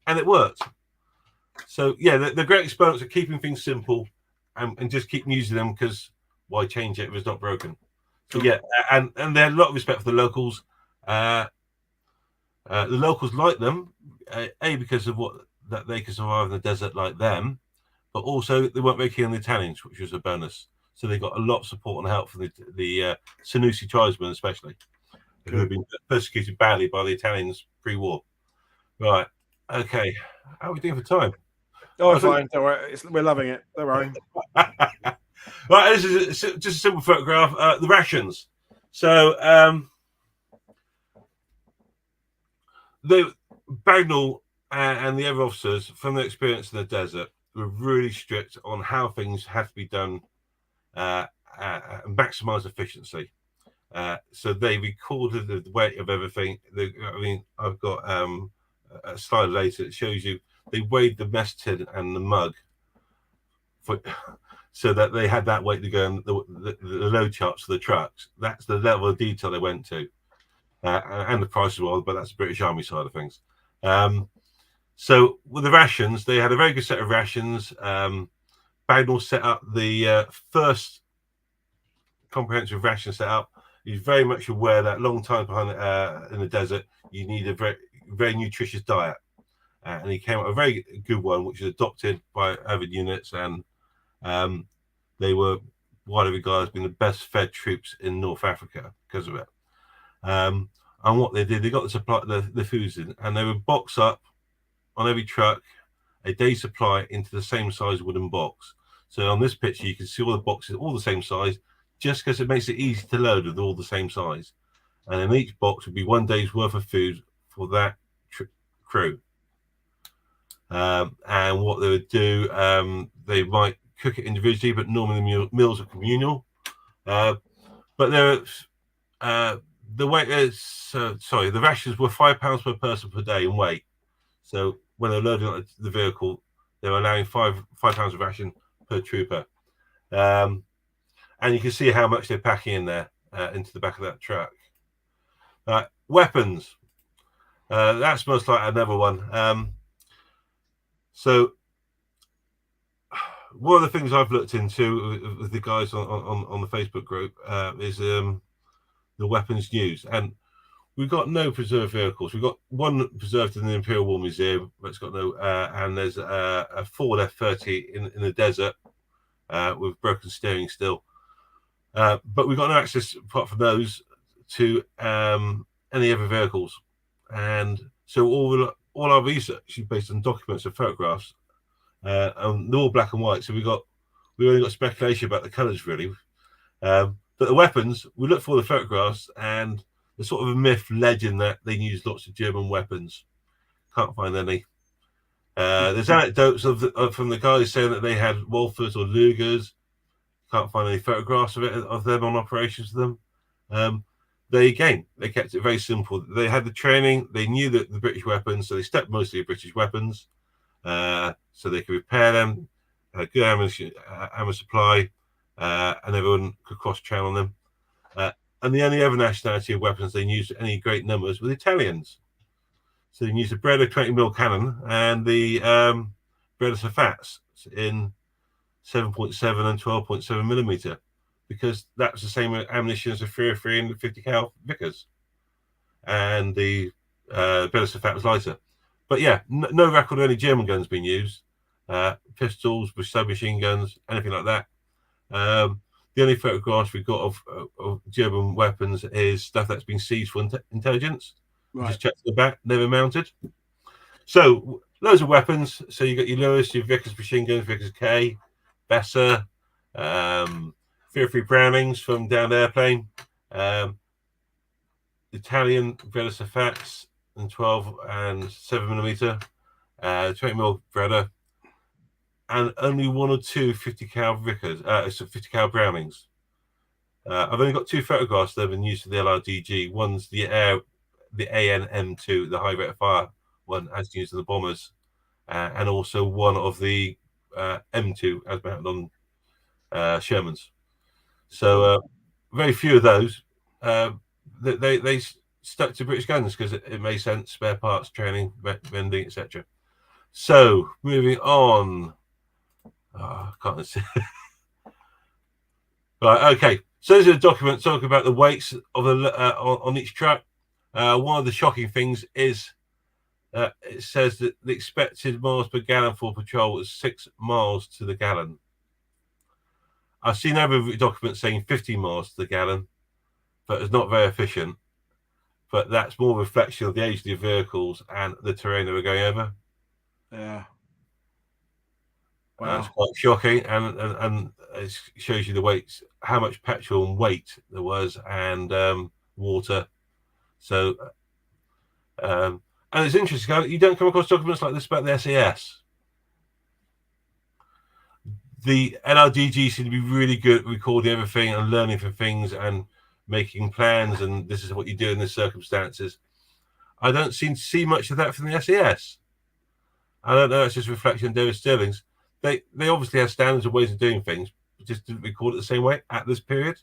And it worked. So yeah, the great exponents are keeping things simple and just keep using them because why change it if it's not broken? So yeah, and they had a lot of respect for the locals. The locals like them, because of that they can survive in the desert like them, but also they weren't very keen on the Italians, which was a bonus. So they got a lot of support and help from the Senussi tribesmen, especially, who had been persecuted badly by the Italians pre-war. Right. Okay. How are we doing for time? Oh, fine. Don't worry. We're loving it. Don't worry. Right. This is just a simple photograph. The rations. So the Bagnold and the other officers, from their experience in the desert, were really strict on how things have to be done and maximize efficiency. So they recorded the weight of everything. I've got a slide later that shows you they weighed the mess tin and the mug so that they had that weight to go in the load charts for the trucks. That's the level of detail they went to, and the price as well. But that's the British Army side of things. So with the rations, they had a very good set of rations. Bagnold set up the first comprehensive ration setup. He's very much aware that long time behind in the desert, you need a very, very nutritious diet. And he came up with a very good one, which was adopted by other units, and they were widely regarded as being the best fed troops in North Africa because of it. And what they did, they got the supply, the foods in, and they would box up on every truck a day's supply into the same size wooden box. So on this picture, you can see all the boxes, all the same size, just because it makes it easy to load with all the same size. And in each box would be 1 day's worth of food for that crew. And what they would do, they might cook it individually, but normally the meals are communal. But the weight is the rations were £5 per person per day in weight. So when they're loading on the vehicle, they're allowing five pounds of ration per trooper. And you can see how much they're packing in there into the back of that truck. Weapons. That's most like another one. So one of the things I've looked into with the guys on the Facebook group is the weapons news, and we've got no preserved vehicles. We've got one preserved in the Imperial War Museum, but it's got no, and there's a Ford F30 in the desert with broken steering still. But we've got no access, apart from those, to any other vehicles. And so all our research is based on documents and photographs, and they're all black and white. So we only got speculation about the colours, really. But the weapons, we look for the photographs, and there's sort of a myth, legend that they use lots of German weapons. Can't find any. There's anecdotes from the guys saying that they had Wolfers or Lugers. Can't find any photographs of them on operations with them. They kept it very simple. They had the training. They knew that the British weapons, so they stuck mostly with British weapons, so they could repair them, good ammo supply, and everyone could cross-channel them. And the only other nationality of weapons they used any great numbers were the Italians. So they used the Breda 20mm cannon and the Breda Safats in 7.7 and 12.7 millimeter, because that's the same ammunition as the 303 and the 50 cal Vickers, and the Breda Safat was lighter. But yeah, no record of any German guns being used, pistols, submachine guns, anything like that. The only photographs we've got of German weapons is stuff that's been seized for intelligence. Right. Just checked the back, never mounted. So loads of weapons. So you got your Lewis, your Vickers machine guns, Vickers K, Besser, 303 Brownings from down airplane, Italian Breda Safats and 12 and 7mm, 20mm Breda, and only one or two 50 cal Vickers, 50 cal Brownings. I've only got two photographs that have been used for the LRDG. One's the ANM2, the high rate of fire one, as used in the bombers, and also one of the M2 as mounted on Shermans. So very few of those. They stuck to British guns because it made sense, spare parts, training, vending, etc. So moving on. I can't see. Right, okay. So there's a document talking about the weights of the on each truck. One of the shocking things is it says that the expected miles per gallon for patrol is 6 miles to the gallon. I've seen other documents saying 50 miles to the gallon, but it's not very efficient. But that's more reflection of the age of the vehicles and the terrain they were going over. Yeah. Wow. That's quite shocking, and it shows you the weights, how much petrol and weight there was, and water. So, and it's interesting, you don't come across documents like this about the SAS. The LRDG seem to be really good at recording everything and learning from things and making plans, and this is what you do in the circumstances. I don't seem to see much of that from the SAS. I don't know, it's just a reflection of David Stirling's. They obviously have standards and ways of doing things, but just didn't record it the same way at this period.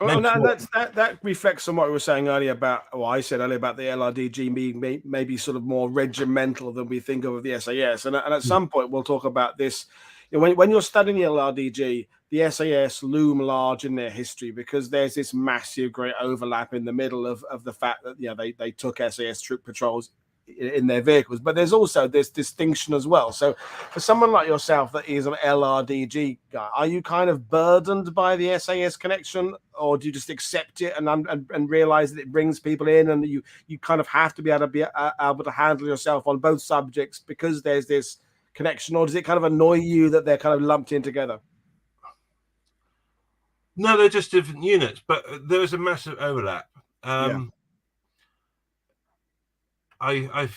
Well, that reflects on what we were saying earlier about, or I said earlier about the LRDG being maybe sort of more regimental than we think of the SAS. And at some point, we'll talk about this. You know, when you're studying the LRDG, the SAS loom large in their history because there's this massive, great overlap in the middle of the fact that they took SAS troop patrols in their vehicles, but there's also this distinction as well. So for someone like yourself that is an LRDG guy, are you kind of burdened by the SAS connection, or do you just accept it and realize that it brings people in, and you kind of have to be able to handle yourself on both subjects because there's this connection, or does it kind of annoy you that they're kind of lumped in together? No, they're just different units, but there is a massive overlap. I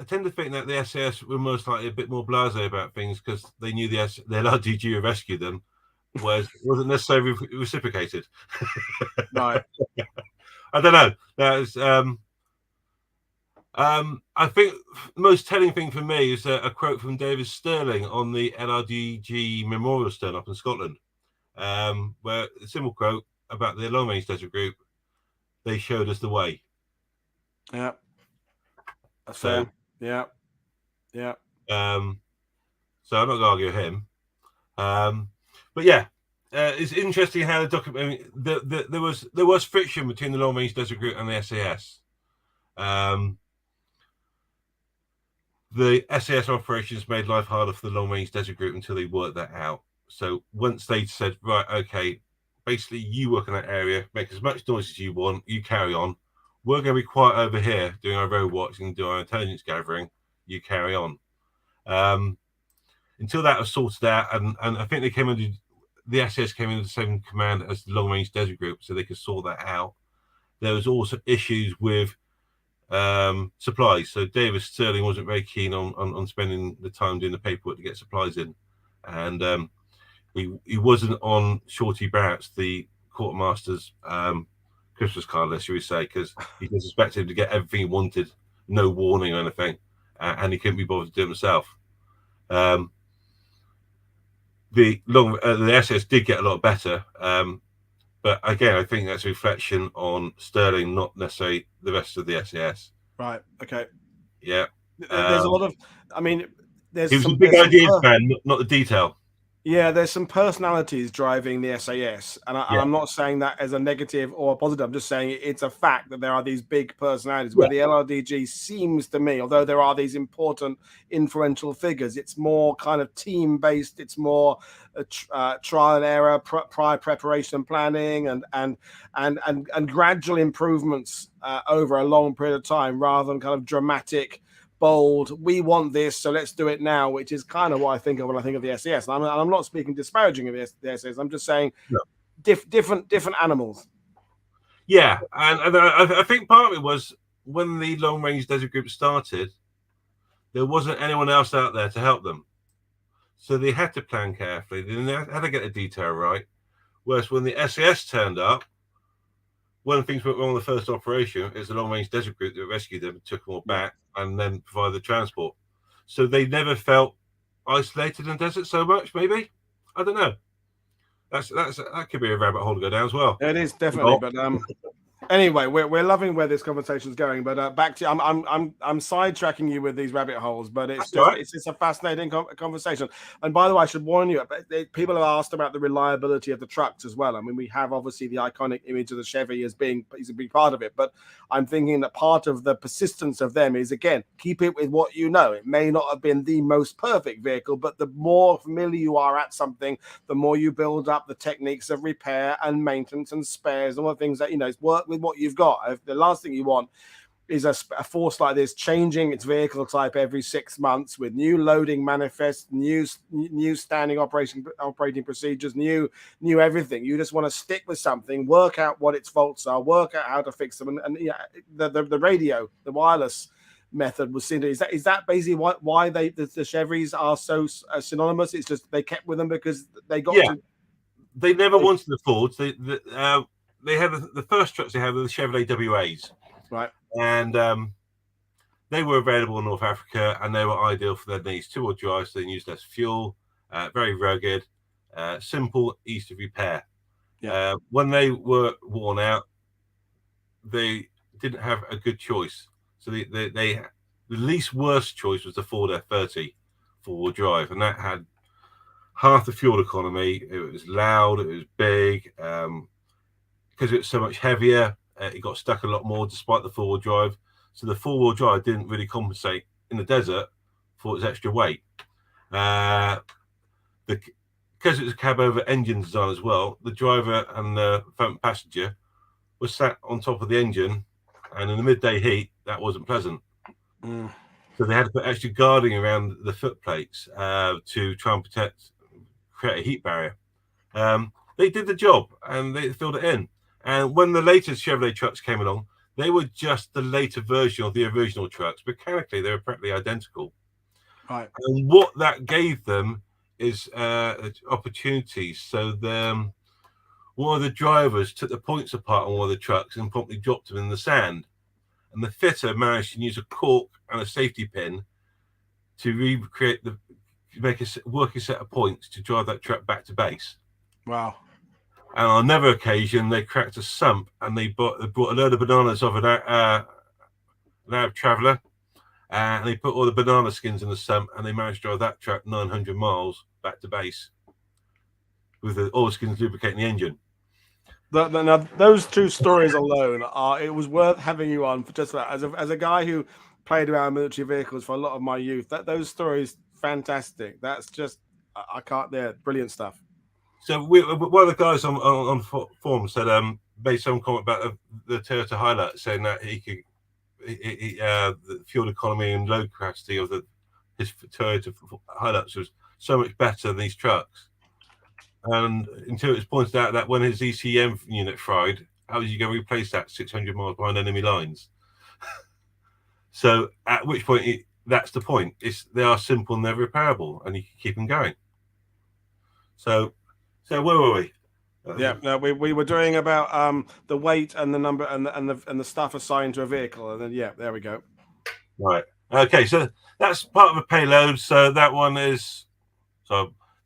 tend to think that the SAS were most likely a bit more blasé about things because they knew the LRDG would rescue them, whereas it wasn't necessarily reciprocated. Right. I don't know. That's I think the most telling thing for me is a quote from David Stirling on the LRDG Memorial Stone up in Scotland, where a simple quote about the Long Range Desert Group: "They showed us the way." Yeah. That's fair. Yeah. Yeah. So I'm not going to argue with him. But yeah, it's interesting how the document. There was friction between the Long Range Desert Group and the SAS. The SAS operations made life harder for the Long Range Desert Group until they worked that out. So once they said, right, okay, basically you work in that area, make as much noise as you want, you carry on. We're going to be quiet over here doing our road watching, doing our intelligence gathering. You carry on. Until that was sorted out, and I think they came under the SAS came under the same command as the Long Range Desert Group, so they could sort that out. There was also issues with supplies. So David Sterling wasn't very keen on spending the time doing the paperwork to get supplies in, and he wasn't on Shorty Barrett's, the quartermaster's Christmas card list, should we say, because he just expected him to get everything he wanted, no warning or anything, and he couldn't be bothered to do it himself. The SS did get a lot better, but again, I think that's a reflection on Sterling, not necessarily the rest of the SAS. Right. Okay. Yeah. There's a lot of, I mean, there's he was some a big idea man, not the detail. Yeah, there's some personalities driving the SAS, and I'm not saying that as a negative or a positive. I'm just saying it's a fact that there are these big personalities. Where the LRDG seems to me, although there are these important, influential figures, it's more kind of team-based. It's more trial and error, prior preparation and planning, and gradual improvements over a long period of time, rather than kind of dramatic, bold, we want this, so let's do it now, which is kind of what I think of when I think of the SAS. And I'm not speaking disparaging of the SAS. I'm just saying different animals. Yeah, and I think part of it was when the Long Range Desert Group started, there wasn't anyone else out there to help them. So they had to plan carefully. They had to get the detail right. Whereas when the SAS turned up, when things went wrong in the first operation, it was the Long Range Desert Group that rescued them, took them all back, and then provided the transport. So they never felt isolated in the desert so much. Maybe, I don't know. That could be a rabbit hole to go down as well. It is definitely, but anyway, we're loving where this conversation is going. But back to I'm sidetracking you with these rabbit holes, but it's just a fascinating conversation. And by the way, I should warn you, people have asked about the reliability of the trucks as well. I mean, we have obviously the iconic image of the Chevy as being a big part of it, but I'm thinking that part of the persistence of them is, again, keep it with what you know. It may not have been the most perfect vehicle, but the more familiar you are at something, the more you build up the techniques of repair and maintenance and spares and all the things that, it's work with what you've got. The last thing you want is a force like this changing its vehicle type every 6 months with new loading manifests, new standing operating procedures, new everything. You just want to stick with something, work out what its faults are, work out how to fix them, and the radio, the wireless method was seen. Is that basically why the Chevys are so synonymous? It's just they kept with them because they got to. They never wanted the Fords. They had the first trucks they had were the Chevrolet WAs, right? And they were available in North Africa, and they were ideal for their needs. Two-wheel drive, so they used less fuel, very rugged, simple, easy to repair. When they were worn out, they didn't have a good choice. So the least worst choice was the Ford F30 four-wheel drive, and that had half the fuel economy. It was loud, it was big, because it was so much heavier. It got stuck a lot more despite the four-wheel drive. So the four-wheel drive didn't really compensate in the desert for its extra weight. Because it was a cab-over engine design as well, the driver and the front passenger was sat on top of the engine, and in the midday heat, that wasn't pleasant. So they had to put extra guarding around the foot plates to try and create a heat barrier. They did the job, and they filled it in. And when the latest Chevrolet trucks came along, they were just the later version of the original trucks. Mechanically, they were practically identical. Right. And what that gave them is opportunities. So one of the drivers took the points apart on one of the trucks and promptly dropped them in the sand. And the fitter managed to use a cork and a safety pin to make a working set of points to drive that truck back to base. Wow. And on another occasion, they cracked a sump and they brought a load of bananas off an Arab traveller, and they put all the banana skins in the sump, and they managed to drive that truck 900 miles back to base with the oil skins lubricating the engine. Now, those two stories alone it was worth having you on for just that. As a guy who played around military vehicles for a lot of my youth, those stories, fantastic. That's just, I can't, brilliant stuff. So one of the guys on forum said, made some comment about the Toyota Hilux, saying that the fuel economy and load capacity of his Toyota Hilux was so much better than these trucks. And until it was pointed out that when his ECM unit fried, how was you going to replace that 600 miles behind enemy lines? So at which point, that's the point. They are simple and they're repairable, and you can keep them going. So where were we? Yeah, no, we were doing about the weight and the number and the stuff assigned to a vehicle, and then there we go. Right. Okay, so that's part of a payload. So that one is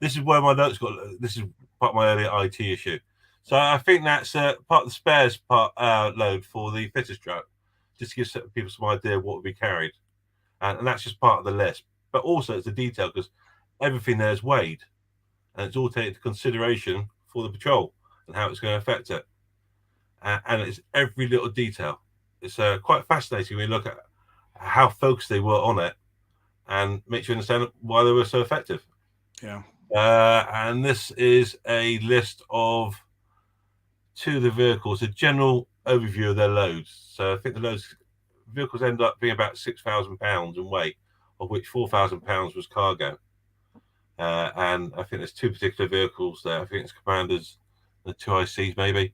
this is where my notes got. This is part of my earlier IT issue. So I think that's part of the spares part load for the fitters truck, just to give people some idea of what will be carried, and that's just part of the list. But also it's a detail because everything there is weighed, and it's all taken into consideration for the patrol and how it's going to affect it, and it's every little detail. It's quite fascinating when you look at how focused they were on it, and makes you understand why they were so effective. Yeah. And this is a list of two of the vehicles, a general overview of their loads. So I think the vehicles end up being about 6,000 pounds in weight, of which 4,000 pounds was cargo. And I think there's two particular vehicles there. I think it's Commanders, the two ICs maybe.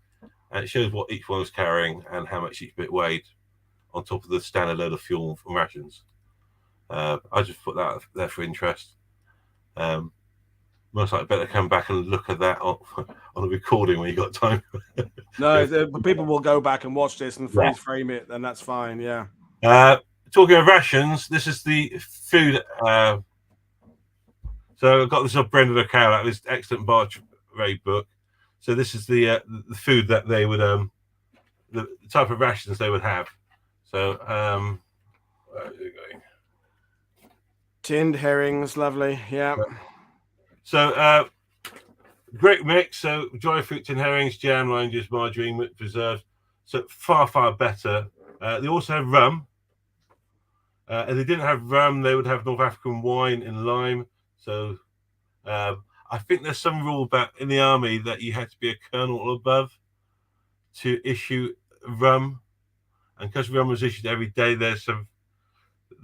And it shows what each one was carrying and how much each bit weighed on top of the standard load of fuel and rations. I just put that there for interest. Most likely better come back and look at that on a recording when you got time. No, people will go back and watch this and freeze frame it, and that's fine. Yeah. Talking of rations, this is the food. So I've got this off Brendan O'Carroll out of his excellent Barge Raid book. So this is the food that they would the type of rations they would have. So where is it going? Tinned herrings, lovely. Yeah. So great mix. So dry fruit, tin herrings, jam, lime juice, margarine, with preserves. So far better. They also have rum. If they didn't have rum, they would have North African wine and lime. So I think there's some rule about in the army that you had to be a colonel or above to issue rum, and because rum was issued every day, there's some.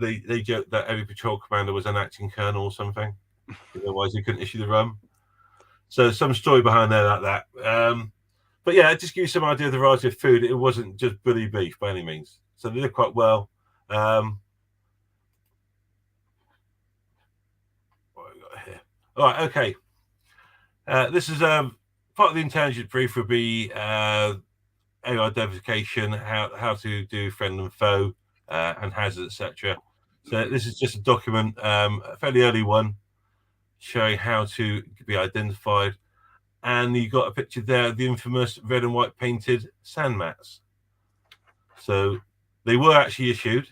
They joke that every patrol commander was an acting colonel or something. Otherwise, he couldn't issue the rum. So some story behind there like that. But yeah, it just gives you some idea of the variety of food. It wasn't just bully beef by any means. So they did quite well. What have we got here? All right, okay. This is part of the intelligence brief would be AI identification, how to do friend and foe, and hazards, etc. So this is just a document, a fairly early one, showing how to be identified. And you got a picture there of the infamous red and white painted sand mats. So they were actually issued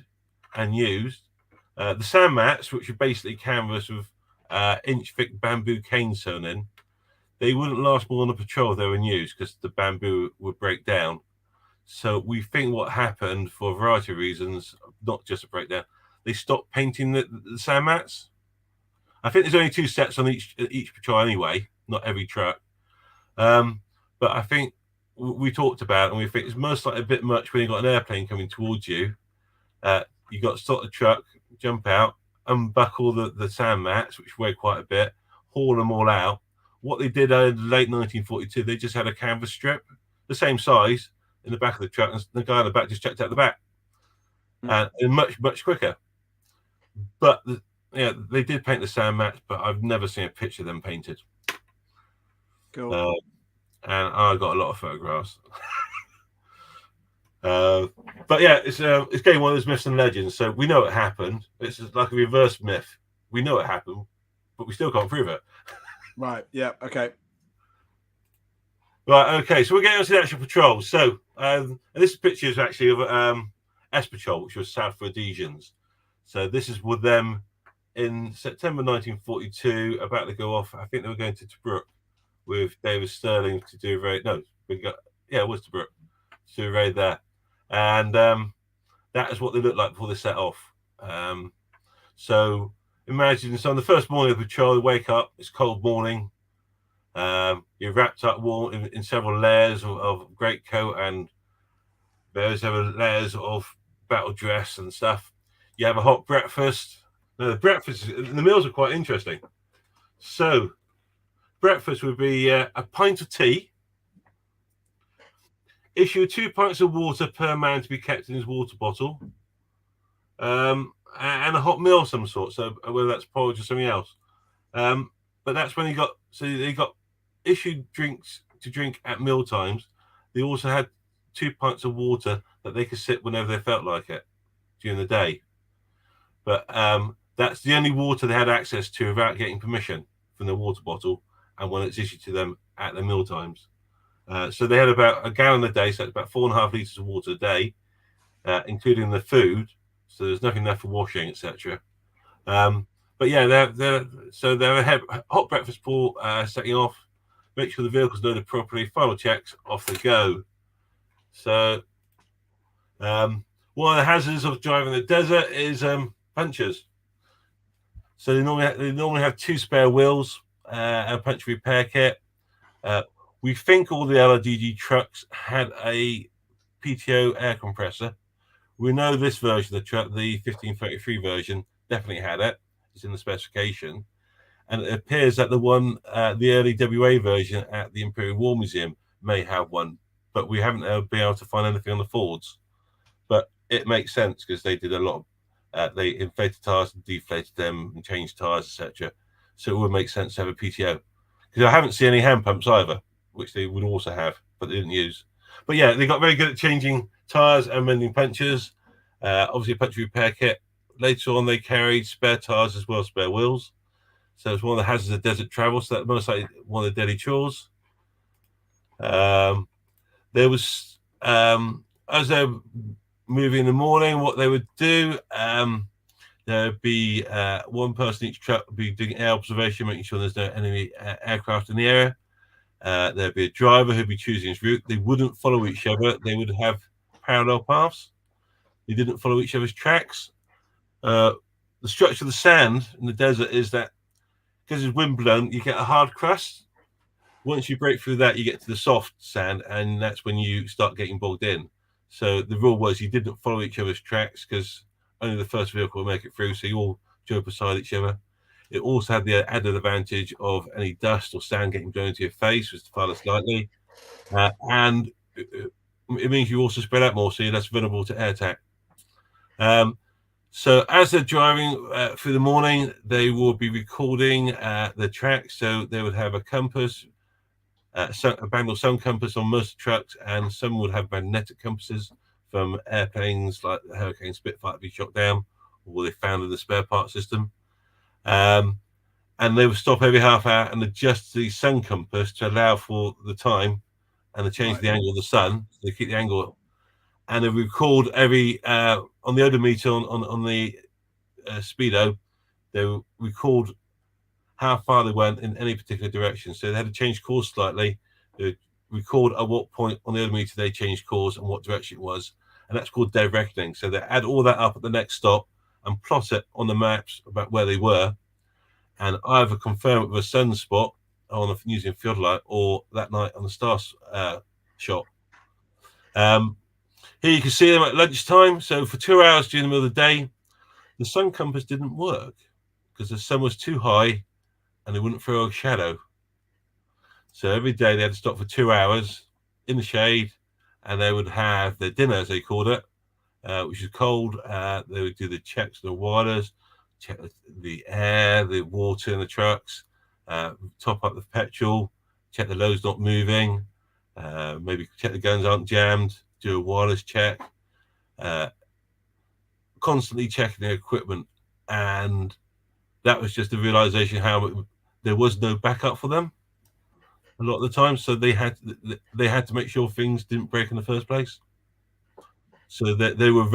and used. The sand mats, which are basically canvas with inch-thick bamboo cane sewn in, they wouldn't last more on a patrol if they were in use because the bamboo would break down. So we think what happened, for a variety of reasons, not just a breakdown, they stopped painting the sand mats. I think there's only 2 sets on each patrol anyway, not every truck. But I think we talked about, and we think it's most likely a bit much when you've got an airplane coming towards you. You got to stop the truck, jump out, unbuckle the sand mats, which weigh quite a bit, haul them all out. What they did in late 1942, they just had a canvas strip, the same size, in the back of the truck, and the guy in the back just checked out the back, and much quicker. But yeah, they did paint the sand mats, but I've never seen a picture of them painted. Cool. And I got a lot of photographs. But yeah, it's getting one of those myths and legends. So we know it happened. It's like a reverse myth. We know it happened, but we still can't prove it. Right. Yeah. Okay. Right. Okay. So we're getting on to the actual patrol. So and this picture is actually of S Patrol, which was South Rhodesians. So this is with them in September 1942, about to go off. I think they were going to Tobruk with David Sterling to do a raid. No, it was Tobruk to do a raid there, and that is what they looked like before they set off. So imagine, so on the first morning of the patrol, you wake up, it's cold morning. You're wrapped up warm in several layers of greatcoat and various other layers of battle dress and stuff. You have a hot breakfast. Now, the meals are quite interesting. So, breakfast would be a pint of tea, issue 2 pints of water per man to be kept in his water bottle, and a hot meal of some sort. So, whether that's porridge or something else. But that's when they got issued drinks to drink at meal times. They also had 2 pints of water that they could sip whenever they felt like it during the day. But that's the only water they had access to without getting permission from the water bottle, and when it's issued to them at their meal times. So they had about a gallon a day, so that's about 4.5 litres of water a day, including the food. So there's nothing left for washing, etc. But yeah, they're a hot breakfast before setting off. Make sure the vehicle's loaded properly. Final checks, off they go. So one of the hazards of driving the desert is punctures. So they normally have 2 spare wheels, a puncture repair kit. We think all the LRDG trucks had a PTO air compressor. We know this version of the truck, the 1533 version, definitely had it. It's in the specification. And it appears that the early WA version at the Imperial War Museum may have one, but we haven't been able to find anything on the Fords. But it makes sense because they did a lot of, they inflated tires and deflated them and changed tires, etc. So it would make sense to have a PTO. Because I haven't seen any hand pumps either, which they would also have, but they didn't use. But yeah, they got very good at changing tires and mending punctures. Obviously, a puncture repair kit. Later on, they carried spare tires as well as spare wheels. So it's one of the hazards of desert travel. So that's most likely one of the daily chores. There was, as they're moving in the morning, what they would do, there'd be one person each truck would be doing air observation, making sure there's no enemy aircraft in the area. There'd be a driver who'd be choosing his route. They wouldn't follow each other. They would have parallel paths. They didn't follow each other's tracks. The structure of the sand in the desert is that because it's windblown, you get a hard crust. Once you break through that, you get to the soft sand, and that's when you start getting bogged in. So the rule was you didn't follow each other's tracks because only the first vehicle will make it through, so you all drove beside each other. It also had the added advantage of any dust or sand getting blown into your face, was far less likely. And it means you also spread out more, so you're less vulnerable to air attack. So as they're driving through the morning, they will be recording the track. So they would have a compass, a Bagnold sun compass on most trucks, and some would have magnetic compasses from airplanes like the Hurricane Spitfire to be shot down, or they found in the spare part system. And they would stop every half hour and adjust the sun compass to allow for the time and to change the angle of the sun. So they keep the angle, and they record every on the odometer on the speedo. They record how far they went in any particular direction. So they had to change course slightly. They record at what point on the odometer they changed course and what direction it was, and that's called dead reckoning. So they add all that up at the next stop and plot it on the maps about where they were, and either confirm it with a sunspot on using field light or that night on the star shot. Here you can see them at lunchtime. So for 2 hours during the middle of the day, the sun compass didn't work because the sun was too high and they wouldn't throw a shadow. So every day they had to stop for 2 hours in the shade, and they would have their dinner, as they called it, which is cold. They would do the checks on the waters, check the air, the water in the trucks, top up the petrol, check the load's not moving, maybe check the guns aren't jammed, do a wireless check, constantly checking their equipment. And that was just a realization how there was no backup for them a lot of the time, so they had to make sure things didn't break in the first place. So that they were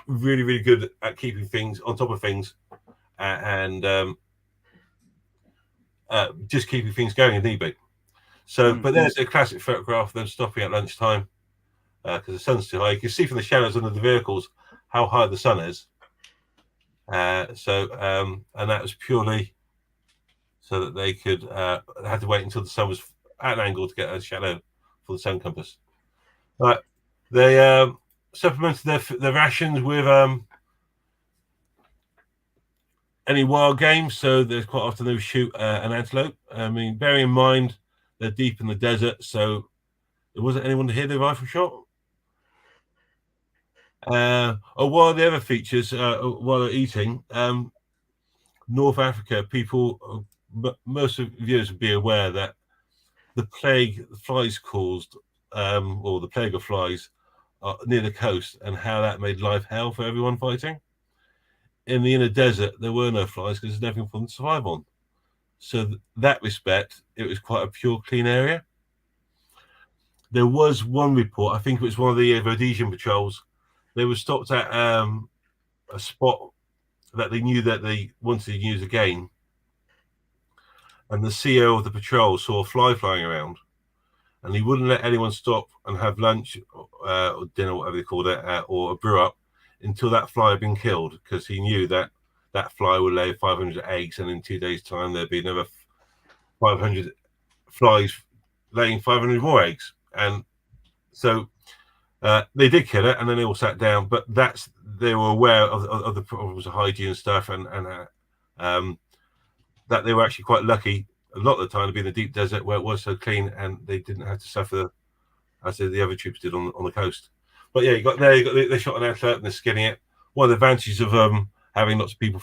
really good at keeping things on top of things, and just keeping things going if need be. So, but there's a classic photograph of them stopping at lunchtime because the sun's too high. You can see from the shadows under the vehicles how high the sun is. And that was purely so that they could had to wait until the sun was at an angle to get a shadow for the sun compass. Right, they supplemented their rations with any wild game. So there's quite often they would shoot an antelope. I mean, bearing in mind they're deep in the desert, so there wasn't anyone to hear the rifle shot. One of the other features while they're eating, North Africa, people, most of viewers would be aware that the plague the flies caused, or the plague of flies, near the coast, and how that made life hell for everyone fighting. In the inner desert, there were no flies because there's nothing for them to survive on. So that respect, it was quite a pure, clean area. There was one report, I think it was one of the Rhodesian patrols. They were stopped at a spot that they knew that they wanted to use again, and the CEO of the patrol saw a fly flying around, and he wouldn't let anyone stop and have lunch or dinner, whatever they called it, or a brew up until that fly had been killed, because he knew that that fly would lay 500 eggs, and in 2 days' time there'd be another 500 flies laying 500 more eggs. And so they did kill it, and then they all sat down. But they were aware of the problems of hygiene and stuff, and that they were actually quite lucky a lot of the time to be in the deep desert where it was so clean, and they didn't have to suffer as the other troops did on the coast. But yeah, they shot an antelope and they're skinning it. One of the advantages of having lots of people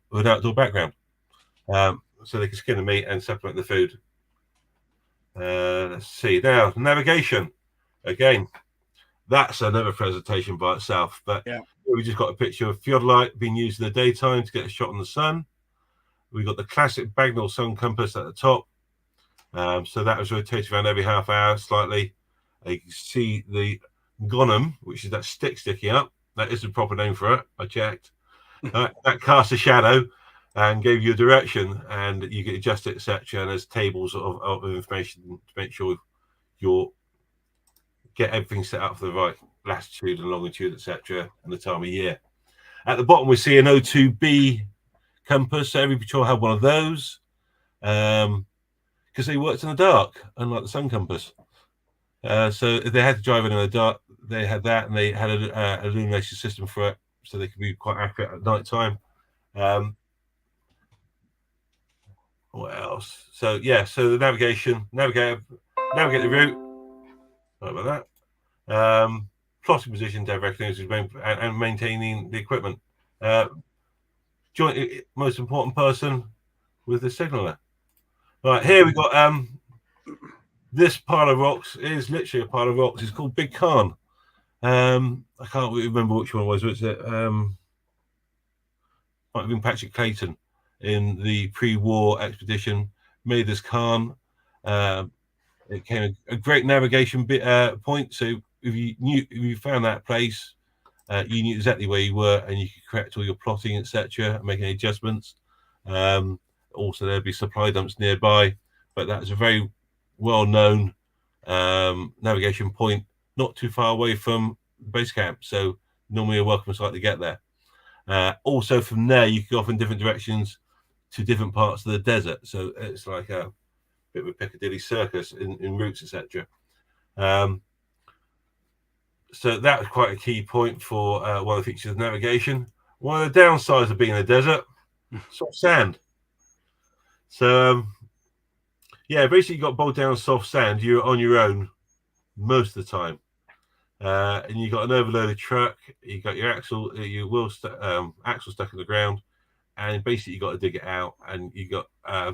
with an outdoor background, so they can skin the meat and supplement the food. Let's see now, navigation. Again, that's another presentation by itself. But yeah, we just got a picture of theodolite being used in the daytime to get a shot on the sun. We got the classic Bagnold sun compass at the top. So that was rotated around every half hour slightly. You can see the gonum, which is that stick sticking up. That is the proper name for it. I checked. That casts a shadow and gave you a direction, and you can adjust it, etc. And there's tables of information to make sure you'll get everything set up for the right latitude and longitude, etc. and the time of year. At the bottom, we see an O2B compass. So every patrol had one of those because they worked in the dark, unlike the sun compass. So if they had to drive in the dark, they had that, and they had an illumination system for it, so they could be quite accurate at night time. What else? So yeah, so the navigate the route. Sorry about that. Plotting position, directing, and maintaining the equipment. Joint most important person with the signaller. Right, here we got this pile of rocks is literally a pile of rocks. It's called Big Khan. I can't remember which one it was. Was it might have been Patrick Clayton in the pre-war expedition made this Khan. It became a great navigation point. So if you found that place, you knew exactly where you were, and you could correct all your plotting, etc., and make any adjustments. Also, there'd be supply dumps nearby, but that's a very well-known navigation point, not too far away from base camp. So normally a welcome sight to get there. Also, from there, you could go off in different directions to different parts of the desert. So it's like a bit of a Piccadilly circus in routes, etc. So that was quite a key point for one of the features of navigation. One of the downsides of being in a desert, soft sand. So yeah, basically you got bogged down soft sand. You're on your own most of the time, and you got an overloaded truck. You got your axle stuck in the ground, and basically you got to dig it out. And you got I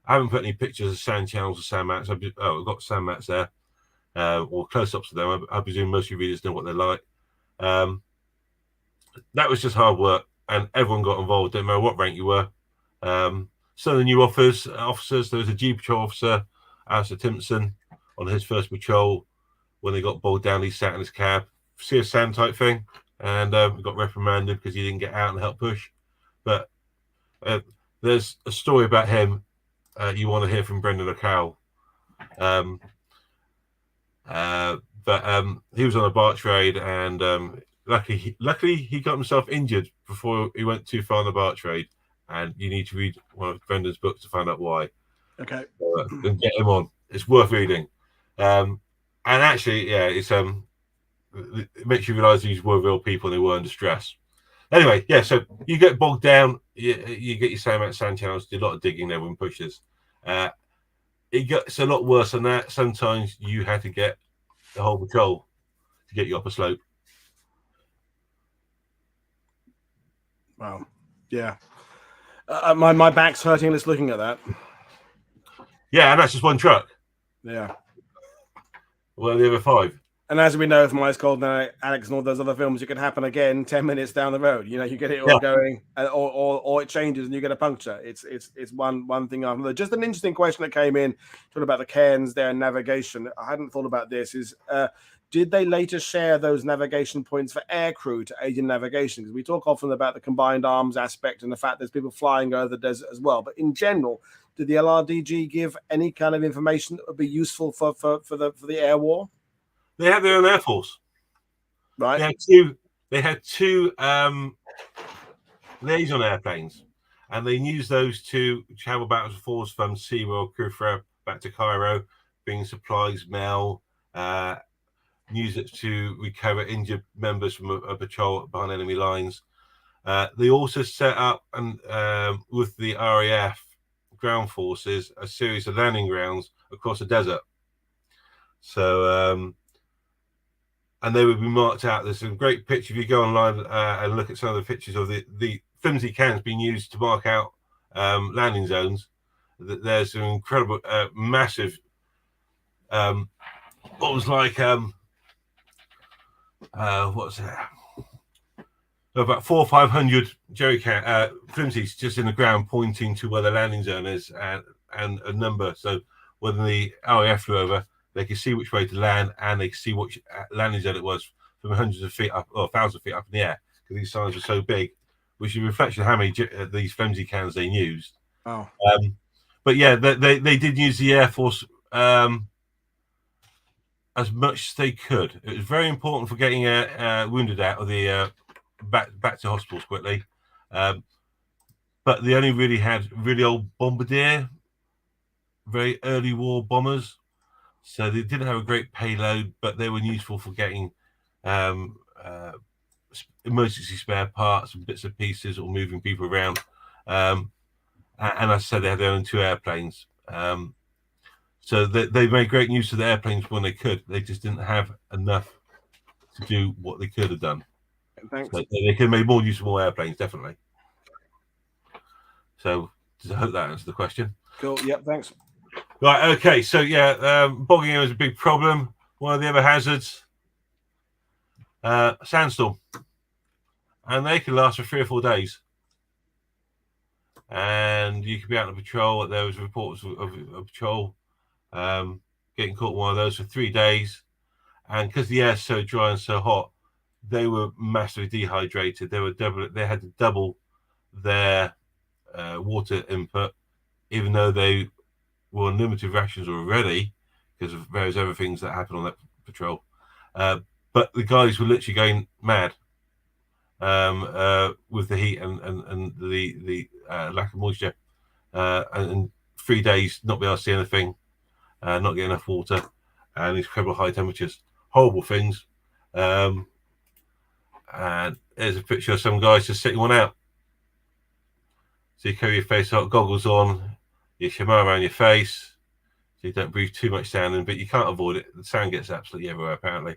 haven't put any pictures of sand channels or sand mats. I've got sand mats there. Or close-ups of them. I presume most of your readers know what they're like. That was just hard work, and everyone got involved, no matter what rank you were. Some of the new officers, there was a G Patrol officer, Alistair Timpson, on his first patrol. When they got bogged down, he sat in his cab CSAM type thing, and got reprimanded because he didn't get out and help push. But there's a story about him you want to hear from Brendan O'Carroll. But he was on a barge raid, and luckily he got himself injured before he went too far on the barge raid. And you need to read one of Brendan's books to find out why. Okay. And get him on. It's worth reading. And actually, yeah, it makes you realise these were real people and they were under stress. Anyway, yeah, so you get bogged down, you get your same amount of sand channels, do a lot of digging there when pushes. It gets a lot worse than that. Sometimes you had to get the whole patrol to get you up a slope. Wow. Yeah. My back's hurting just looking at that. Yeah, and that's just one truck. Yeah. Well, the other 5. And as we know from Ice Cold and Alex and all those other films, it could happen again 10 minutes down the road. You get it all going, or it changes and you get a puncture. It's one thing after another. Just an interesting question that came in talking about the cairns there and navigation. I hadn't thought about this. Did they later share those navigation points for aircrew to aid in navigation? Because we talk often about the combined arms aspect and the fact there's people flying over the desert as well. But in general, did the LRDG give any kind of information that would be useful for the air war? They had their own air force, right? They had two liaison airplanes, and they used those to travel back and forth from SeaWorld, Kufra, back to Cairo, bringing supplies, mail. Use it to recover injured members from a patrol behind enemy lines. They also set up with the RAF ground forces a series of landing grounds across the desert. So. And they would be marked out. There's some great pictures. If you go online and look at some of the pictures of the flimsy cans being used to mark out landing zones, there's some incredible, massive, what was like, what's that? About 400 or 500 jerry can flimsies just in the ground pointing to where the landing zone is and a number. So when the RAF flew over, they could see which way to land, and they could see which landing zone it was from hundreds of feet up or 1,000 feet up in the air, because these signs were so big, which is a reflection of how many these flimsy cans they used. Oh. But yeah, they did use the Air Force as much as they could. It was very important for getting wounded out of the back to hospitals quickly. But they only really had really old bombardier, very early war bombers. So they didn't have a great payload, but they were useful for getting emergency spare parts and bits and pieces, or moving people around. And as I said, they had their own 2 airplanes. So they made great use of the airplanes when they could. They just didn't have enough to do what they could have done. Thanks. So they could have made more use of more airplanes, definitely. So I hope that answers the question. Cool. Yep. Thanks. Right, okay, so yeah, bogging in was a big problem. One of the other hazards, sandstorm, and they can last for 3 or 4 days. And you could be out on patrol. There was reports of patrol getting caught in one of those for 3 days, and because the air's so dry and so hot, they were massively dehydrated. They had to double their water input, even though they were on limited rations already because of various other things that happened on that patrol. But the guys were literally going mad with the heat and the lack of moisture. And 3 days not being able to see anything, not getting enough water, and incredible high temperatures. Horrible things. And there's a picture of some guys just sitting one out. So you carry your face out, goggles on, your shamar around your face, so you don't breathe too much sound in, but you can't avoid it. The sound gets absolutely everywhere, apparently.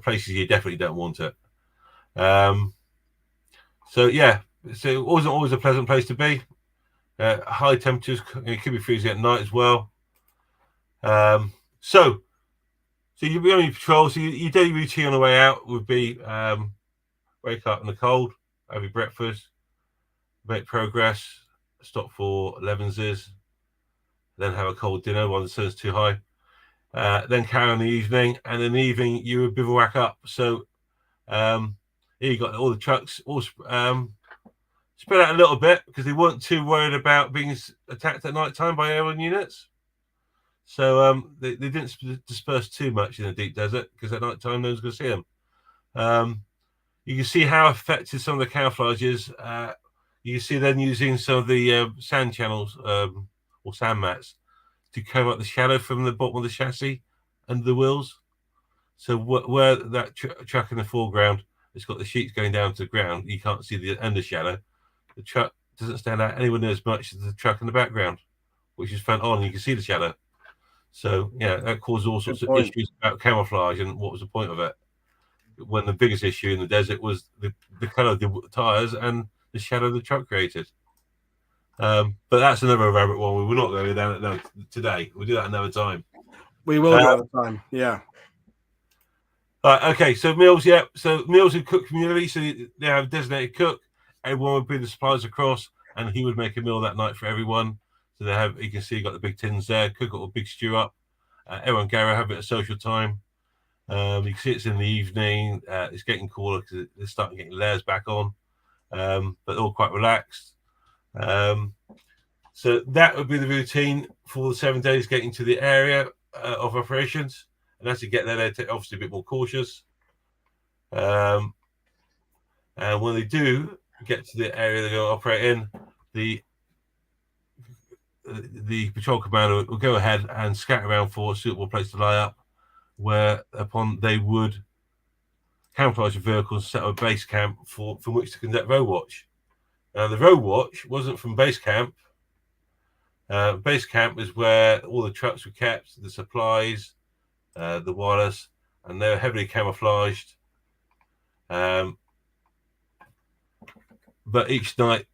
Places you definitely don't want it. So yeah, so it wasn't always a pleasant place to be. High temperatures, it could be freezing at night as well. So you'd be on your patrol. So your daily routine on the way out would be wake up in the cold, have your breakfast, make progress, stop for 11s, then have a cold dinner while the sun's too high. then carry on the evening, and in the evening you would bivouac up. So here you got all the trucks all spread out a little bit because they weren't too worried about being attacked at night time by aerial units. So they didn't disperse too much in the deep desert because at night time no one's going to see them. You can see how effective some of the camouflage is. You can see them using some of the sand channels or sand mats to cover up the shadow from the bottom of the chassis under the wheels. So where that truck in the foreground, it's got the sheets going down to the ground, you can't see the under shadow. The truck doesn't stand out anywhere near as much as the truck in the background, which is front on. You can see the shadow. So yeah, that caused all sorts of issues about camouflage and what was the point of it. When the biggest issue in the desert was the color of the tires and the shadow the truck created. But that's another rabbit one. We're not going down it today. We'll do that another time. We will do another time. Yeah. Okay, so meals, yeah. So meals and cook community. So they have a designated cook. Everyone would bring the supplies across, and he would make a meal that night for everyone. So they have, you can see, got the big tins there. Cook a big stew up. Everyone gather, have a bit of social time. You can see it's in the evening. It's getting cooler because they're starting getting layers back on, but all quite relaxed. So that would be the routine for the 7 days getting to the area of operations. And as you get there, they're obviously a bit more cautious. And when they do get to the area they're going to operate in, the patrol commander will go ahead and scatter around for a suitable place to lie up, whereupon they would camouflage the vehicles, set up a base camp from which to conduct road watch. Now, the road watch wasn't from base camp. Base camp is where all the trucks were kept, the supplies, the wireless, and they were heavily camouflaged. But each night,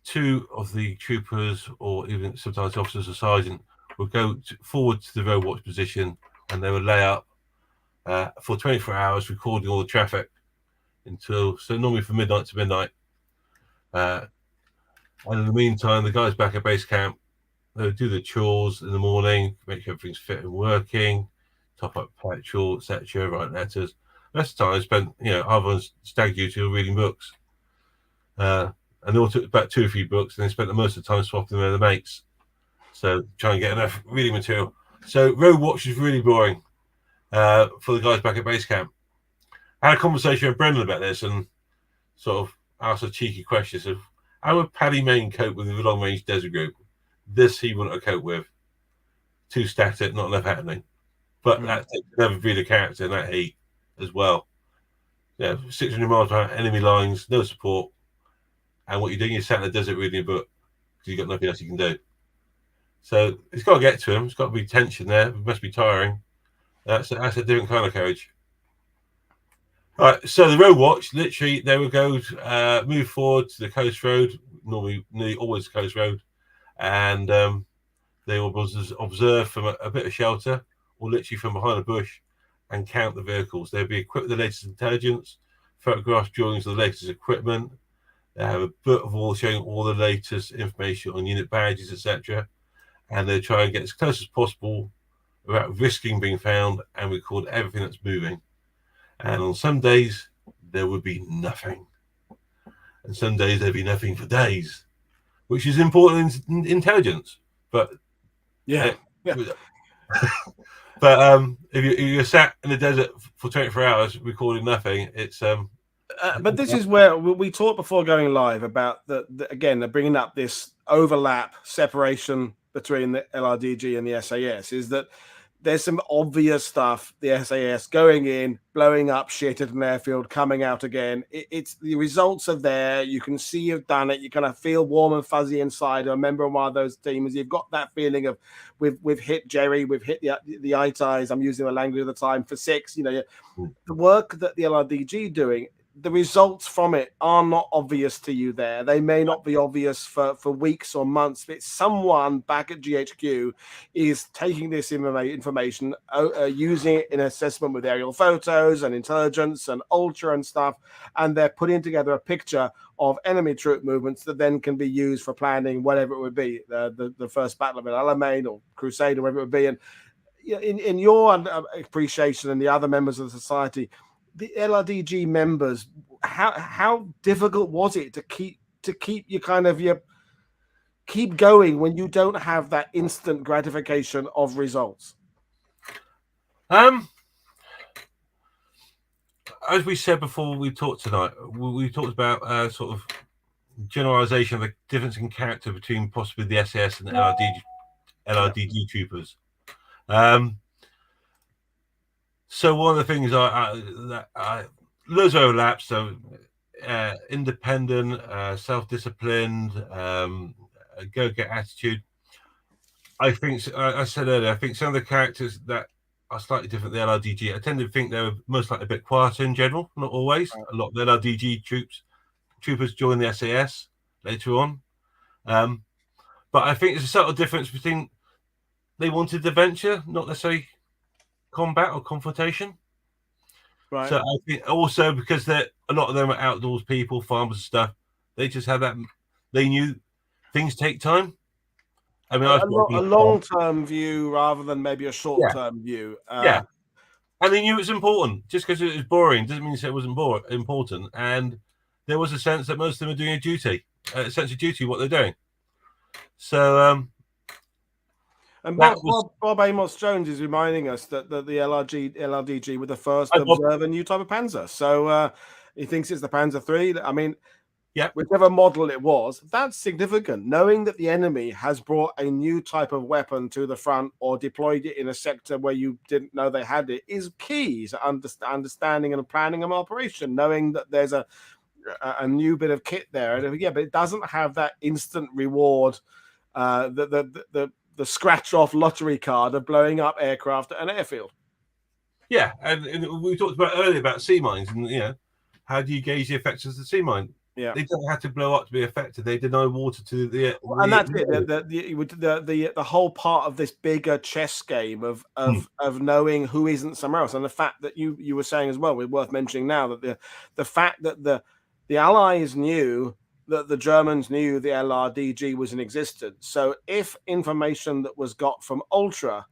two of the troopers, or even sometimes officers or sergeant, would go forward to the road watch position, and they would lay up for 24 hours, recording all the traffic so normally from midnight to midnight. And in the meantime, the guys back at base camp, they would do the chores in the morning, make sure everything's fit and working, top up petrol, etc., write letters. The rest of the time I spent, either on stag duty or reading books. And they all took about 2 or 3 books, and they spent the most of the time swapping them with their mates. So try and get enough reading material. So road watch is really boring for the guys back at base camp. I had a conversation with Brendan about this and sort of asked a cheeky question of how would Paddy Main cope with the long range desert group? This he wouldn't have coped with. Too static, not enough happening. But that takes another breed of character in that heat as well. Yeah, 600 miles behind enemy lines, no support. And what you're doing is sat in the desert reading a book because you've got nothing else you can do. So it's got to get to him. It's got to be tension there. It must be tiring. That's a different kind of courage. All right, so the road watch, literally, they would go move forward to the coast road, normally always the coast road, and they will observe from a bit of shelter or literally from behind a bush and count the vehicles. They'll be equipped with the latest intelligence, photograph drawings of the latest equipment. They have a bit of all showing all the latest information on unit badges, etc. And they try and get as close as possible without risking being found and record everything that's moving. And on some days, there would be nothing. And some days, there'd be nothing for days, which is important in intelligence. But yeah. But if you're sat in the desert for 24 hours recording nothing, it's but this is where we talked before going live about again, bringing up this overlap separation between the LRDG and the SAS is that there's some obvious stuff. The SAS going in, blowing up shit at an airfield, coming out again. It's the results are there. You can see you've done it. You kind of feel warm and fuzzy inside. I remember one of those teams. You've got that feeling of we've hit Jerry, we've hit the ITIs. I'm using the language of the time for 6. The work that the LRDG doing. The results from it are not obvious to you there. They may not be obvious for weeks or months, but someone back at GHQ is taking this information, using it in assessment with aerial photos and intelligence and ultra and stuff, and they're putting together a picture of enemy troop movements that then can be used for planning whatever it would be, the first battle of El Alamein or Crusade or whatever it would be. And in your appreciation and the other members of the society, the LRDG members, how difficult was it to keep your kind of your keep going when you don't have that instant gratification of results? As we said before, we talked tonight. We talked about sort of generalization of the difference in character between possibly the SAS and the LRDG troopers. So one of the things I loads of overlaps. So independent, self-disciplined, go-get attitude. I think I said earlier. I think some of the characters that are slightly different than the LRDG. I tend to think they're most likely a bit quieter in general. Not always. A lot of the LRDG troopers join the SAS later on. But I think there's a subtle difference between they wanted adventure, not necessarily combat or confrontation. Right. So I think also because a lot of them are outdoors people, farmers and stuff. They just have that. They knew things take time. I mean, a long-term view rather than maybe a short-term view. Yeah, and they knew it was important. Just because it was boring doesn't mean it wasn't important. And there was a sense that most of them are doing a sense of duty, what they're doing. So, and Bob Amos Jones is reminding us that the LRDG were the first to observe a new type of Panzer. So he thinks it's the Panzer III. I mean, yeah, whichever model it was, that's significant. Knowing that the enemy has brought a new type of weapon to the front or deployed it in a sector where you didn't know they had it is key to understanding and planning an operation. Knowing that there's a new bit of kit there, but it doesn't have that instant reward. The scratch off lottery card of blowing up aircraft at an airfield. Yeah, and we talked about earlier about sea mines, and how do you gauge the effectiveness of the sea mine? Yeah, they don't have to blow up to be effective. They deny water to the and that's it. The whole part of this bigger chess game of knowing who isn't somewhere else, and the fact that you were saying as well, we're worth mentioning now that the fact that the Allies knew that the Germans knew the LRDG was in existence. So if information that was got from Ultra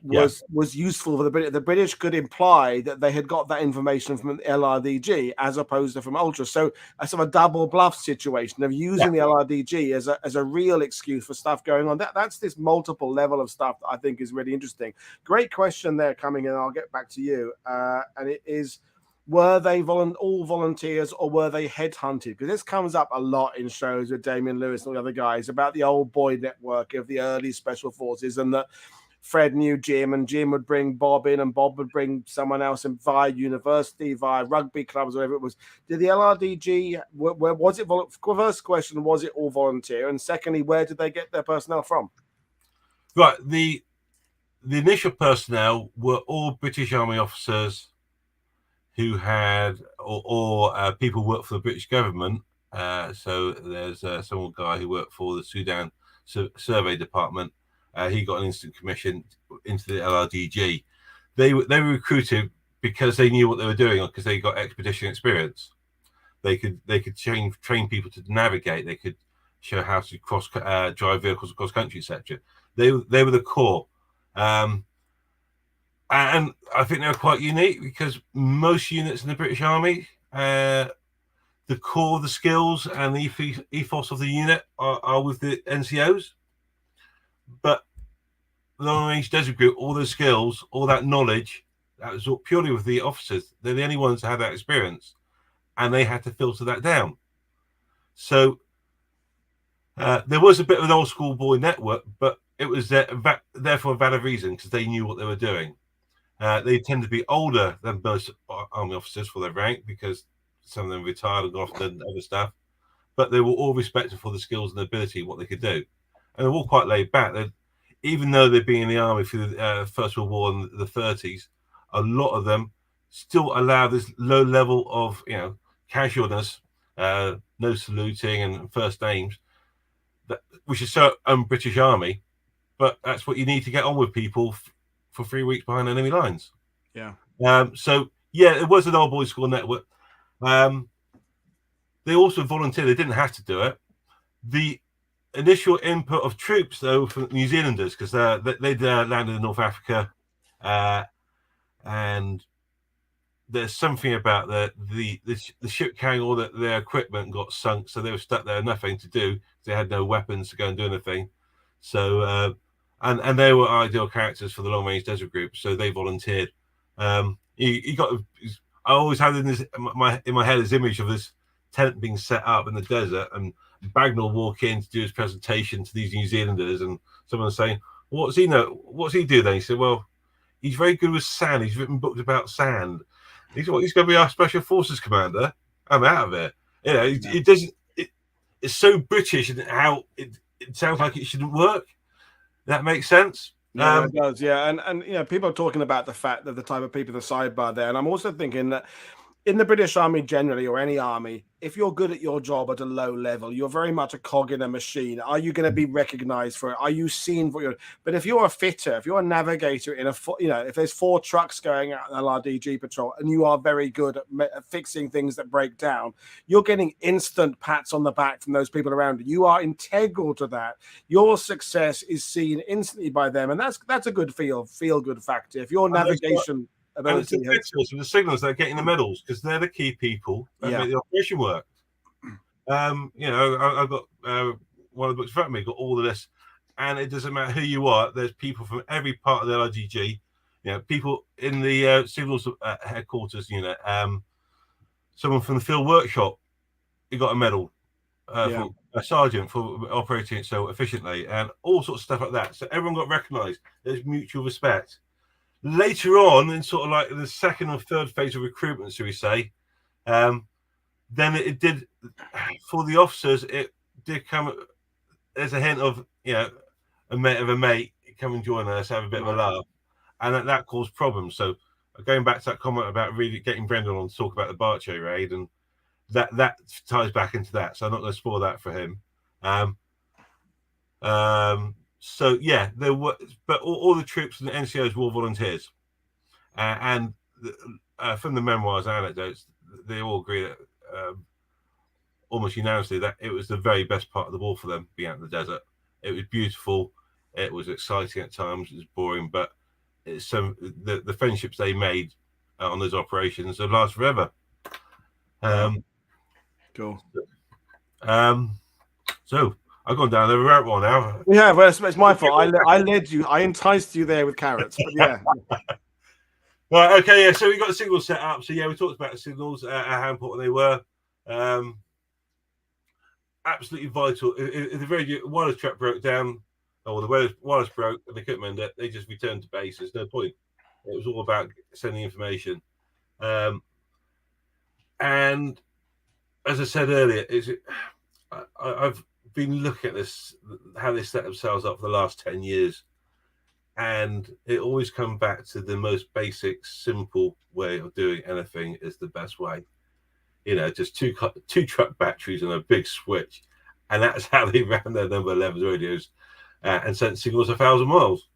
was useful for the British could imply that they had got that information from LRDG as opposed to from Ultra. So a sort of a double bluff situation of using the LRDG as a real excuse for stuff going on. That's this multiple level of stuff that I think is really interesting. Great question there coming in. I'll get back to you. And it is, were they all volunteers or were they headhunted? Because this comes up a lot in shows with Damien Lewis and all the other guys about the old boy network of the early special forces, and that Fred knew Jim and Jim would bring Bob in and Bob would bring someone else in via university, via rugby clubs, whatever it was. Did the LRDG, where was it? First question, was it all volunteer? And secondly, where did they get their personnel from? Right. The initial personnel were all British Army officers who had, or people who worked for the British government. So there's some guy who worked for the Sudan Survey Department. He got an instant commission into the LRDG. They were recruited because they knew what they were doing, because they got expedition experience. They could train people to navigate. They could show how to drive vehicles across country, etc. They were the core. And I think they're quite unique because most units in the British Army, the core of the skills and the ethos of the unit are with the NCOs. But the Long Range Desert Group, all those skills, all that knowledge, that was purely with the officers. They're the only ones that had that experience, and they had to filter that down. So there was a bit of an old school boy network, but it was there for a valid reason, because they knew what they were doing. They tend to be older than most army officers for their rank, because some of them retired and gone off to other stuff. But they were all respected for the skills and ability, what they could do. And they're all quite laid back. Even though they've been in the army through the First World War in the 30s, a lot of them still allow this low level of casualness, no saluting and first names, which is so un-British Army. But that's what you need to get on with people for 3 weeks behind enemy lines. Yeah. So it was an old boys school network. They also volunteered. They didn't have to do it. initial input of troops though from New Zealanders, because they'd landed in North Africa, and there's something about the ship carrying all their equipment got sunk, so they were stuck there, nothing to do. They had no weapons to go and do anything. So and they were ideal characters for the long range desert group, so they volunteered. He got. I always had in my head this image of this tent being set up in the desert, and Bagnold walk in to do his presentation to these New Zealanders, and someone saying, "What's he know? What's he do?" Then he said, "Well, he's very good with sand. He's written books about sand. He's going to be our special forces commander. I'm out of it." You know, it doesn't. It's so British in how it sounds like it shouldn't work. That makes sense. Yeah, it does. Yeah, and you know, people are talking about the fact that the type of people in the sidebar there, and I'm also thinking that in the British Army generally, or any army, if you're good at your job at a low level, you're very much a cog in a machine. Are you going to be recognized for it? Are you seen for your? But if you're a fitter, if you're a navigator in if there's 4 trucks going out on LRDG patrol, and you are very good at fixing things that break down, you're getting instant pats on the back from those people around you. You are integral to that. Your success is seen instantly by them, and that's a good feel good factor. If your navigation and it's the signals that are getting the medals, because they're the key people that make the operation work. You know, I've got one of the books in front of me, got all of this, and it doesn't matter who you are. There's people from every part of the LRDG. You know, people in the signals headquarters unit. Someone from the field workshop, he got a medal. For a sergeant for operating it so efficiently, and all sorts of stuff like that. So everyone got recognised. There's mutual respect. Later on, in sort of like the second or third phase of recruitment, shall we say, then it did for the officers. It did come. There's a hint of, you know, a mate of a mate, come and join us, have a bit of a laugh, and that caused problems. So going back to that comment about really getting Brendan on to talk about the Barcho raid, and that ties back into that. So I'm not going to spoil that for him. So yeah, there were, but all the troops and the NCOs were all volunteers, and from the memoirs and anecdotes, they all agree that almost unanimously that it was the very best part of the war for them, being out in the desert. It was beautiful, it was exciting at times, it was boring, but it's the friendships they made on those operations have lasted forever. Cool. So I've gone down the rabbit hole now. Yeah, well, it's my fault. I led you. I enticed you there with carrots. But yeah. Right. Okay. Yeah. So we got the signals set up. So yeah, we talked about the signals, how important they were. Absolutely vital. If the very wireless track broke down, or the wireless broke, and they couldn't mend it, they just returned to base. There's no point. It was all about sending information. And as I said earlier, I've been looking at this, how they set themselves up for the last 10 years, and it always comes back to the most basic, simple way of doing anything is the best way. You know, just two truck batteries and a big switch, and that's how they ran their number 11 radios and sent signals 1,000 miles.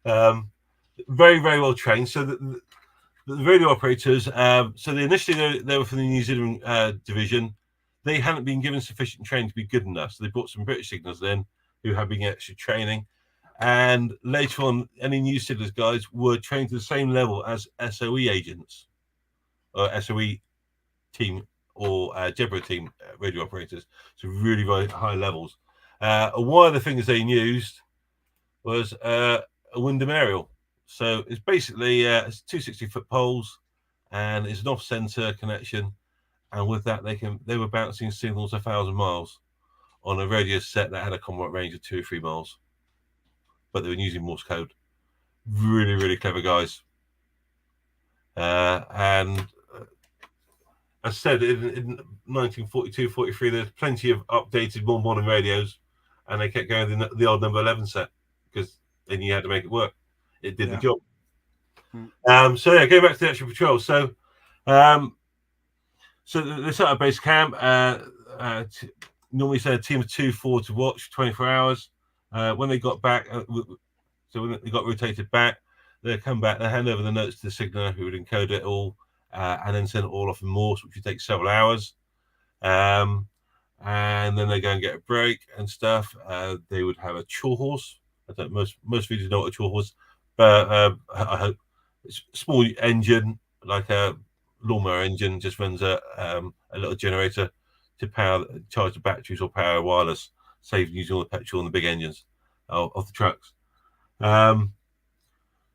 Very, very well trained. So the radio operators, so initially they were from the New Zealand division. They hadn't been given sufficient training to be good enough, so they brought some British signals in who had been getting extra training. And later on, any new signals guys were trained to the same level as SOE agents, or SOE team, or Jebra team radio operators. So really very high levels. One of the things they used was a Wyndham aerial. So it's basically it's 260-foot poles, and it's an off-center connection. And with that, they were bouncing signals 1,000 miles on a radio set that had a combat range of 2 or 3 miles. But they were using Morse code. Really, really clever guys. And as I said, in 1942, 43, there's plenty of updated, more modern radios, and they kept going with the old number 11 set because they knew how to make it work. It did the job. So yeah, going back to the actual patrol. So they set up base camp. Normally send a team of 2, 4 to watch 24 hours. When they got back, so when they got rotated back, they come back, they hand over the notes to the signaller who would encode it all, and then send it all off in Morse, which would take several hours. and then they go and get a break and stuff. They would have a chore horse. I don't most videos know what a chore horse, but I hope it's a small engine like a lawnmower engine, just runs a little generator to charge the batteries or power wireless, saving using all the petrol on the big engines of the trucks.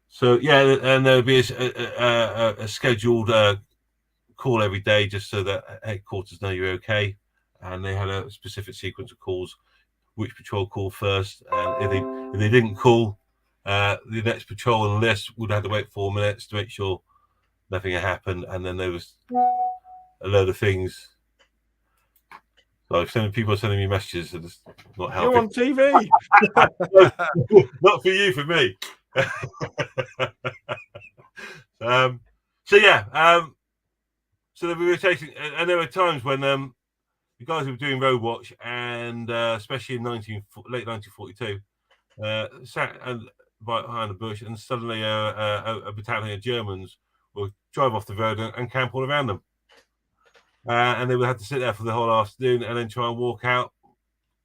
So yeah, and there would be a scheduled call every day just so that headquarters know you're okay. And they had a specific sequence of calls, which patrol called first. And if they didn't call, the next patrol on the list would have to wait 4 minutes to make sure nothing had happened. And then there was a load of things. So people are sending me messages and it's not helping. You're on TV. Not for you, for me. So yeah. So they were taking, and there were times when the guys who were doing road watch, and especially in late 1942, sat behind a bush, and suddenly a battalion of Germans would drive off the road and camp all around them. And they would have to sit there for the whole afternoon and then try and walk out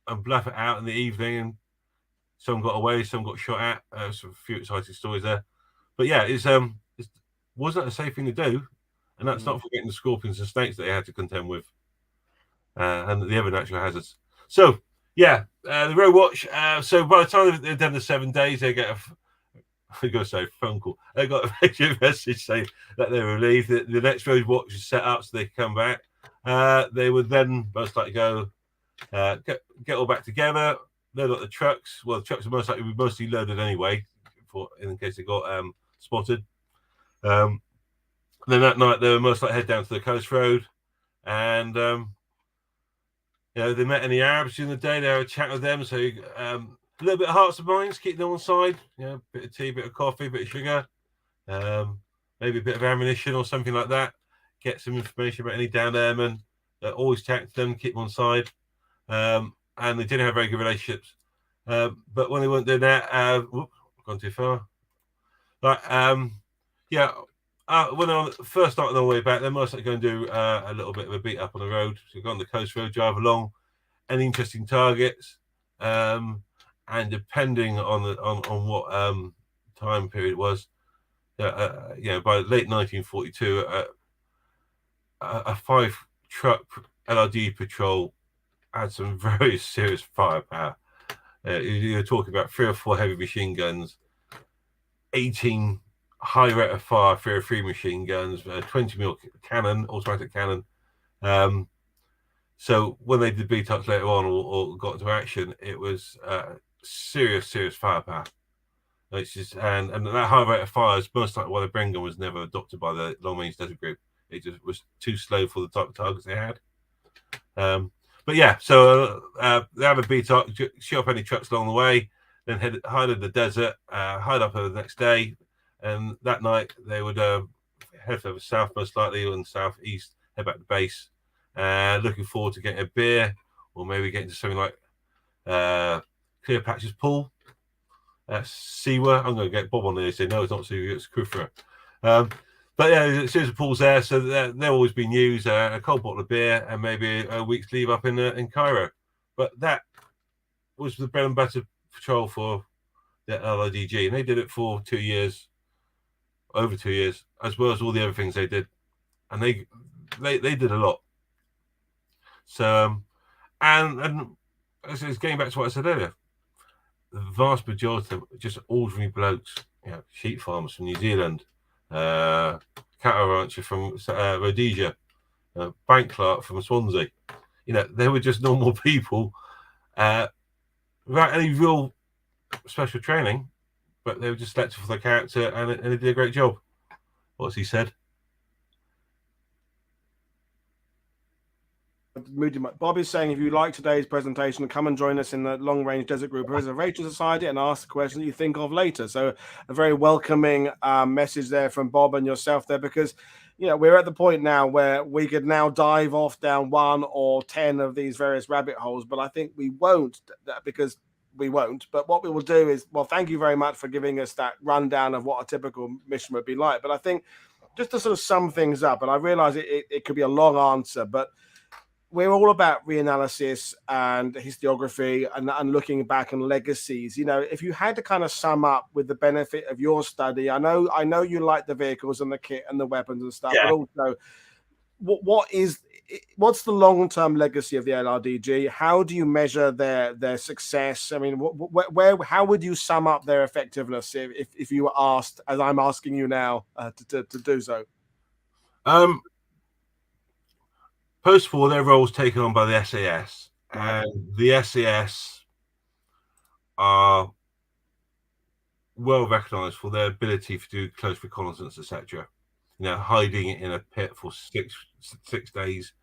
and bluff it out in the evening. And some got away, some got shot at. A few exciting stories there. But yeah, it wasn't a safe thing to do. And that's not forgetting the scorpions and snakes that they had to contend with. And the other natural hazards. So, yeah, the road watch. So by the time they've done the 7 days, they get a phone call. They got a radio message saying that they were relieved that the next road watch is set up so they could come back. They would then most likely go get all back together. Load up the trucks. Well, the trucks are most likely be mostly loaded anyway, in case they got spotted. Then that night they were most likely head down to the coast road, and they met any Arabs during the day. They had a chat with them, so a little bit of hearts and minds, keep them on side. A bit of tea, bit of coffee, bit of sugar, maybe a bit of ammunition or something like that. Get some information about any downed airmen. Always chat to them, keep them on side. And they didn't have very good relationships. But when they weren't doing that, gone too far. But when they first started on the way back, they're most likely going to do a little bit of a beat up on the road. So go on the coast road, drive along, any interesting targets, and depending on what time period it was, by late 1942, a 5-truck LRDG Patrol had some very serious firepower. You're talking about 3 or 4 heavy machine guns, 18 high rate of fire 303 machine guns, 20mm cannon, automatic cannon. So when they did beat-ups later on or got into action, it was serious firepower. It's just and that high rate of fire is most likely why the Bren gun was never adopted by the Long Range Desert Group. It just was too slow for the type of targets they had. But yeah, so they have a beat-up, shoot up any trucks along the way, then hide in the desert, hide up over the next day. And that night they would head further south, most likely, or in the southeast, head back to base. Looking forward to getting a beer, or maybe getting to something like Cleopatra's Pool. Siwa. I'm going to get Bob on there. Say no, it's not Siwa, it's Kufra. But yeah, a series of pools there, so they're always being used. A cold bottle of beer and maybe a week's leave up in Cairo. But that was the bread and butter patrol for the LRDG, and they did it for 2 years. Over 2 years, as well as all the other things they did, and they did a lot. So, and it's getting back to what I said earlier. The vast majority of just ordinary blokes, sheep farmers from New Zealand, cattle rancher from Rhodesia, bank clerk from Swansea. They were just normal people without any real special training. But they were just selected for their character, and they did a great job. What's he said? Bob is saying, if you like today's presentation, come and join us in the Long Range Desert Group Reservation Society and ask the questions you think of later. So a very welcoming message there from Bob and yourself there, because we're at the point now where we could now dive off down 1 or 10 of these various rabbit holes, but I think we won't, because we won't. But what we will do is, thank you very much for giving us that rundown of what a typical mission would be like. But I think just to sort of sum things up, and I realize it could be a long answer, but we're all about reanalysis and historiography and looking back and legacies. You know, if you had to kind of sum up with the benefit of your study, I know you like the vehicles and the kit and the weapons and stuff, Yeah. but also what's the long-term legacy of the LRDG? How do you measure their success? I mean, how would you sum up their effectiveness if you were asked, as I'm asking you now, to do so? Post-war, their role was taken on by the SAS, Right. and the SAS are well recognised for their ability to do close reconnaissance, etc. You know, hiding it in a pit for six days,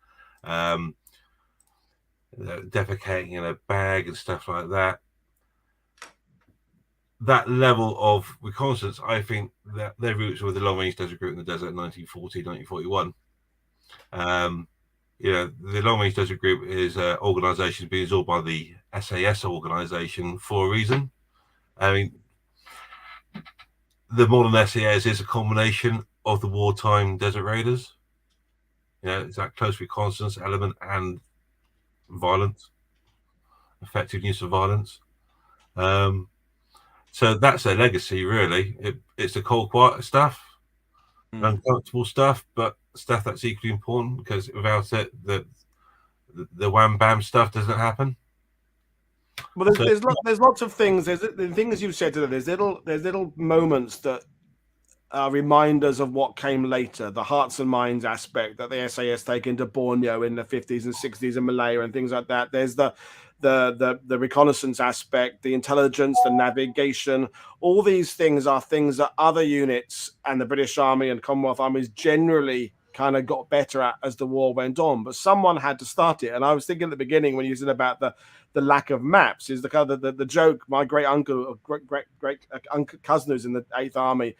defecating in a bag and stuff like that. That level of reconnaissance, I think that their roots were the Long Range Desert Group in the desert in 1940, 1941. You know, the Long Range Desert Group is an organisation being absorbed by the SAS organisation for a reason. I mean, the modern SAS is a combination of the wartime Desert Raiders. You know, it's that close reconnaissance element and violence, effective use of violence. So that's their legacy, really. It's the cold, quiet stuff, uncomfortable stuff, but stuff that's equally important, because without it, the wham bam stuff doesn't happen. Well, there's lots of things. There's the things you've said today. There's little moments that are reminders of what came later. The hearts and minds aspect that the SAS take into Borneo in the 50s and 60s and Malaya and things like that. There's the reconnaissance aspect, the intelligence, the navigation. All these things are things that other units and the British Army and Commonwealth armies generally kind of got better at as the war went on, but someone had to start it. And I was thinking at the beginning, when you said about the lack of maps, is the kind of the joke. My great uncle, great uncle cousin who's in the 8th Army,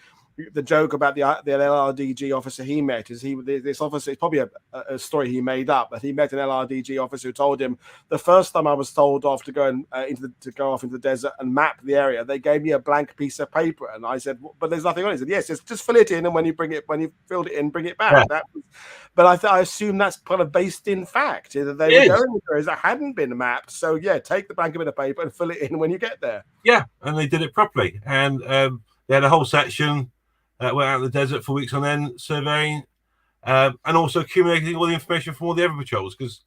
the joke about the LRDG officer he met is this officer. It's probably a story he made up, but he met an LRDG officer who told him, the first time I was told off to go off into the desert and map the area, they gave me a blank piece of paper, and I said, but there's nothing on it. He said, yes, just fill it in, and when you filled it in, bring it back. Yeah. But I assume that's kind of based in fact, that they were going to areas that hadn't been mapped. So yeah, take the blank bit of paper and fill it in when you get there. Yeah, and they did it properly, and they had a whole section. Went out in the desert for weeks on end, surveying, and also accumulating all the information from all the other patrols, because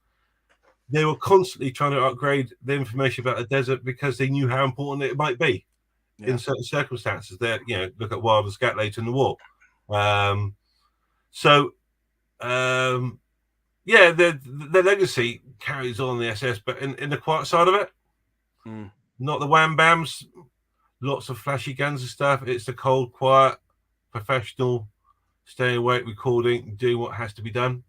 they were constantly trying to upgrade the information about the desert, because they knew how important it might be in certain circumstances. That, you know, look at Wild and Scat later in the war. Yeah, the legacy carries on the SS, but in the quiet side of it, not the wham bams, lots of flashy guns and stuff. It's the cold, quiet, professional, stay awake, recording, doing what has to be done.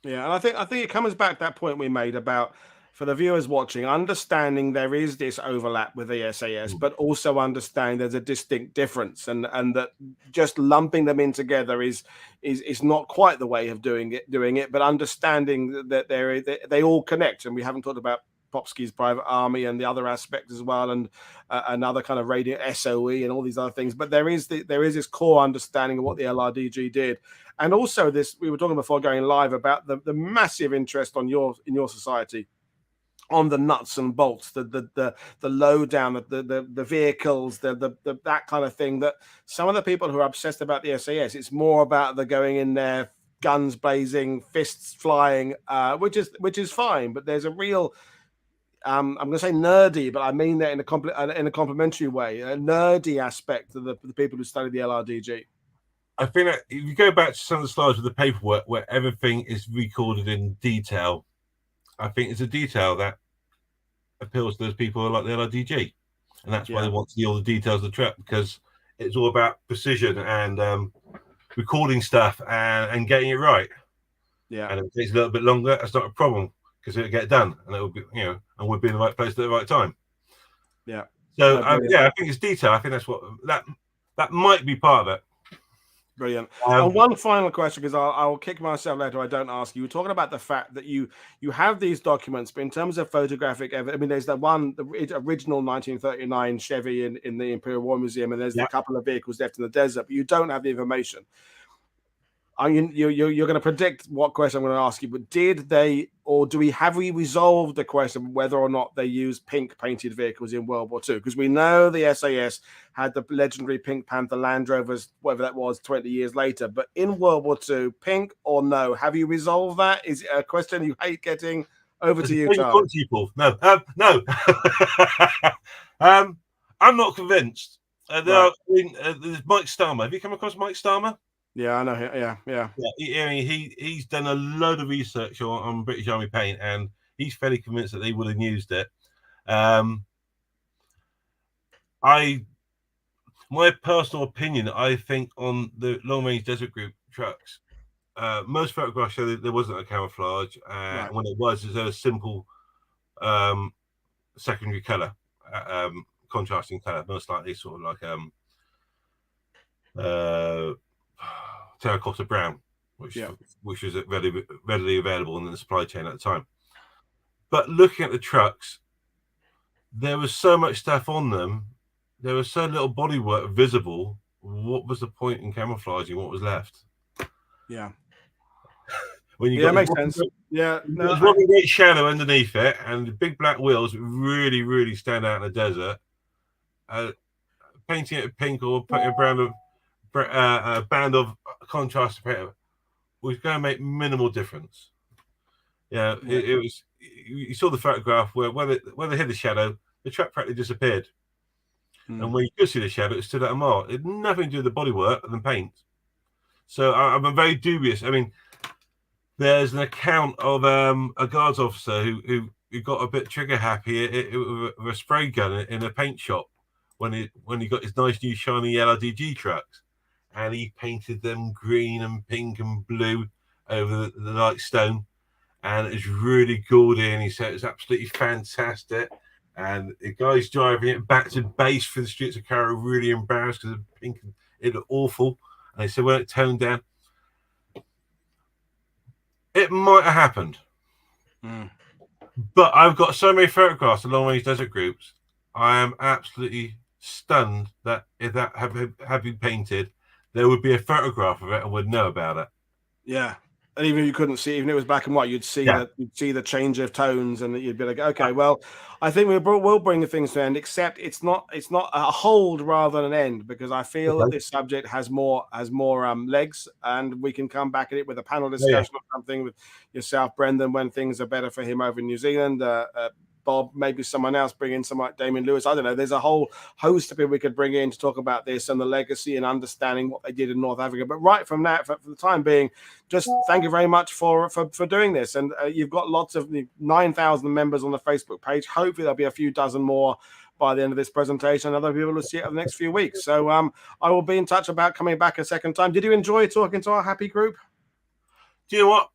Yeah, and I think it comes back to that point we made about, for the viewers watching, understanding there is this overlap with the SAS, but also understanding there's a distinct difference, and that just lumping them in together is not quite the way of doing it, but understanding that they all connect, and we haven't talked about Popsky's private army and the other aspects as well, and another kind of radio SOE and all these other things. But there is this core understanding of what the LRDG did, and also this, we were talking before going live about the massive interest in your society on the nuts and bolts, the lowdown, the vehicles, the that kind of thing. That some of the people who are obsessed about the SAS, it's more about the going in there, guns blazing, fists flying, which is fine. But there's a real I'm going to say nerdy, but I mean that in a complimentary way, a nerdy aspect of the people who study the LRDG. I think that if you go back to some of the slides with the paperwork where everything is recorded in detail, I think it's a detail that appeals to those people who like the LRDG, and that's why they want to see all the details of the trip, because it's all about precision and recording stuff and getting it right. Yeah, and if it takes a little bit longer, that's not a problem, because it'll get done, and it will be, you know, and we'll be in the right place at the right time. Yeah. So yeah, I think it's detail. I think that's what that might be part of it. Brilliant. And one final question, because I'll kick myself later. I don't ask you. We're talking about the fact that you have these documents, but in terms of photographic evidence, I mean, there's the original 1939 Chevy in the Imperial War Museum, and there's a couple of vehicles left in the desert, but you don't have the information. You're going to predict what question I'm going to ask you, but did they, or have we resolved the question whether or not they used pink painted vehicles in World War II? Because we know the SAS had the legendary Pink Panther Land Rovers, whatever that was, 20 years later. But in World War II, pink or no? Have you resolved that? Is it a question you hate getting? Over to you, Charlie. No, no. I'm not convinced. There's Mike Starmer. Have you come across Mike Starmer? Yeah, I know him. Yeah. He's done a load of research on British Army paint, and he's fairly convinced that they would have used it. My personal opinion, I think on the long range desert group trucks, most photographs show that there wasn't a camouflage, and when it was, a simple secondary color, contrasting color, most likely sort of like terracotta brown, which was readily available in the supply chain at the time. But looking at the trucks, there was so much stuff on them, there was so little bodywork visible. What was the point in camouflaging what was left? Yeah. When you got makes sense. Yeah, there's one great shadow underneath it, and the big black wheels really, really stand out in the desert. Painting it pink or putting a band of contrast paper was going to make minimal difference. Yeah, it was. You saw the photograph where they hit the shadow, the truck practically disappeared, and when you could see the shadow, it stood at a mile. It had nothing to do with the bodywork than paint. So I'm very dubious. I mean, there's an account of a guards officer who got a bit trigger happy with a spray gun in a paint shop when he got his nice new shiny LRDG trucks, and he painted them green and pink and blue over the light stone, and it was really gaudy, and he said it was absolutely fantastic. And the guys driving it back to base through the streets of Cairo really embarrassed because the pink, it looked awful. And they said when it toned down, it might have happened. But I've got so many photographs of long range desert groups. I am absolutely stunned that if that had been painted, there would be a photograph of it and would know about it. Yeah. And even if you couldn't see, even if it was black and white, you'd see the change of tones, and you'd be like, okay, well, I think we'll bring the things to an end. Except it's not a hold rather than an end, because I feel that this subject has more legs, and we can come back at it with a panel discussion or something with yourself, Brendan, when things are better for him over in New Zealand. Bob, maybe someone else, bring in someone like Damien Lewis. I don't know. There's a whole host of people we could bring in to talk about this and the legacy and understanding what they did in North Africa. But right from that, for the time being, just thank you very much for doing this. And you've got lots of 9,000 members on the Facebook page. Hopefully there'll be a few dozen more by the end of this presentation. Other people will see it over the next few weeks. So I will be in touch about coming back a second time. Did you enjoy talking to our happy group? Do you know what?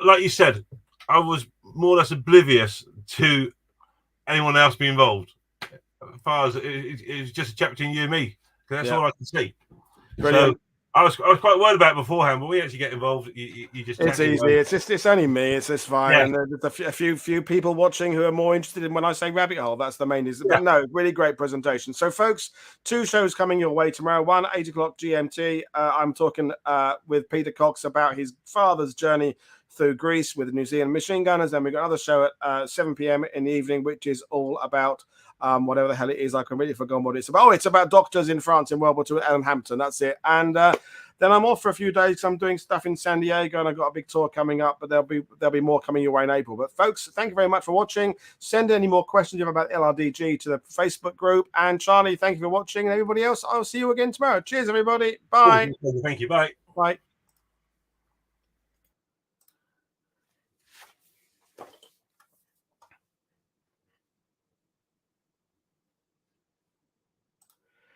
Like you said, I was more or less oblivious to anyone else being involved. As far as it was just a chat between you and me, because that's all I can see. Brilliant. So I was quite worried about it beforehand, but we actually get involved. You just it's easy. It's only me. It's fine. Yeah. And there's a few people watching who are more interested in when I say rabbit hole. That's the main reason. But no, really great presentation. So, folks, 2 shows coming your way tomorrow. One, 8 o'clock GMT. I'm talking with Peter Cox about his father's journey through Greece with the New Zealand machine gunners. Then we've got another show at 7 p.m. in the evening, which is all about whatever the hell it is. I completely forgotten what it's about. Oh, it's about doctors in France in World War II, Alan Hampton. That's it. And then I'm off for a few days. I'm doing stuff in San Diego, and I've got a big tour coming up, but there'll be more coming your way in April. But folks, thank you very much for watching. Send any more questions you have about LRDG to the Facebook group. And Charlie, thank you for watching. And everybody else, I'll see you again tomorrow. Cheers, everybody. Bye. Thank you. Bye. Bye.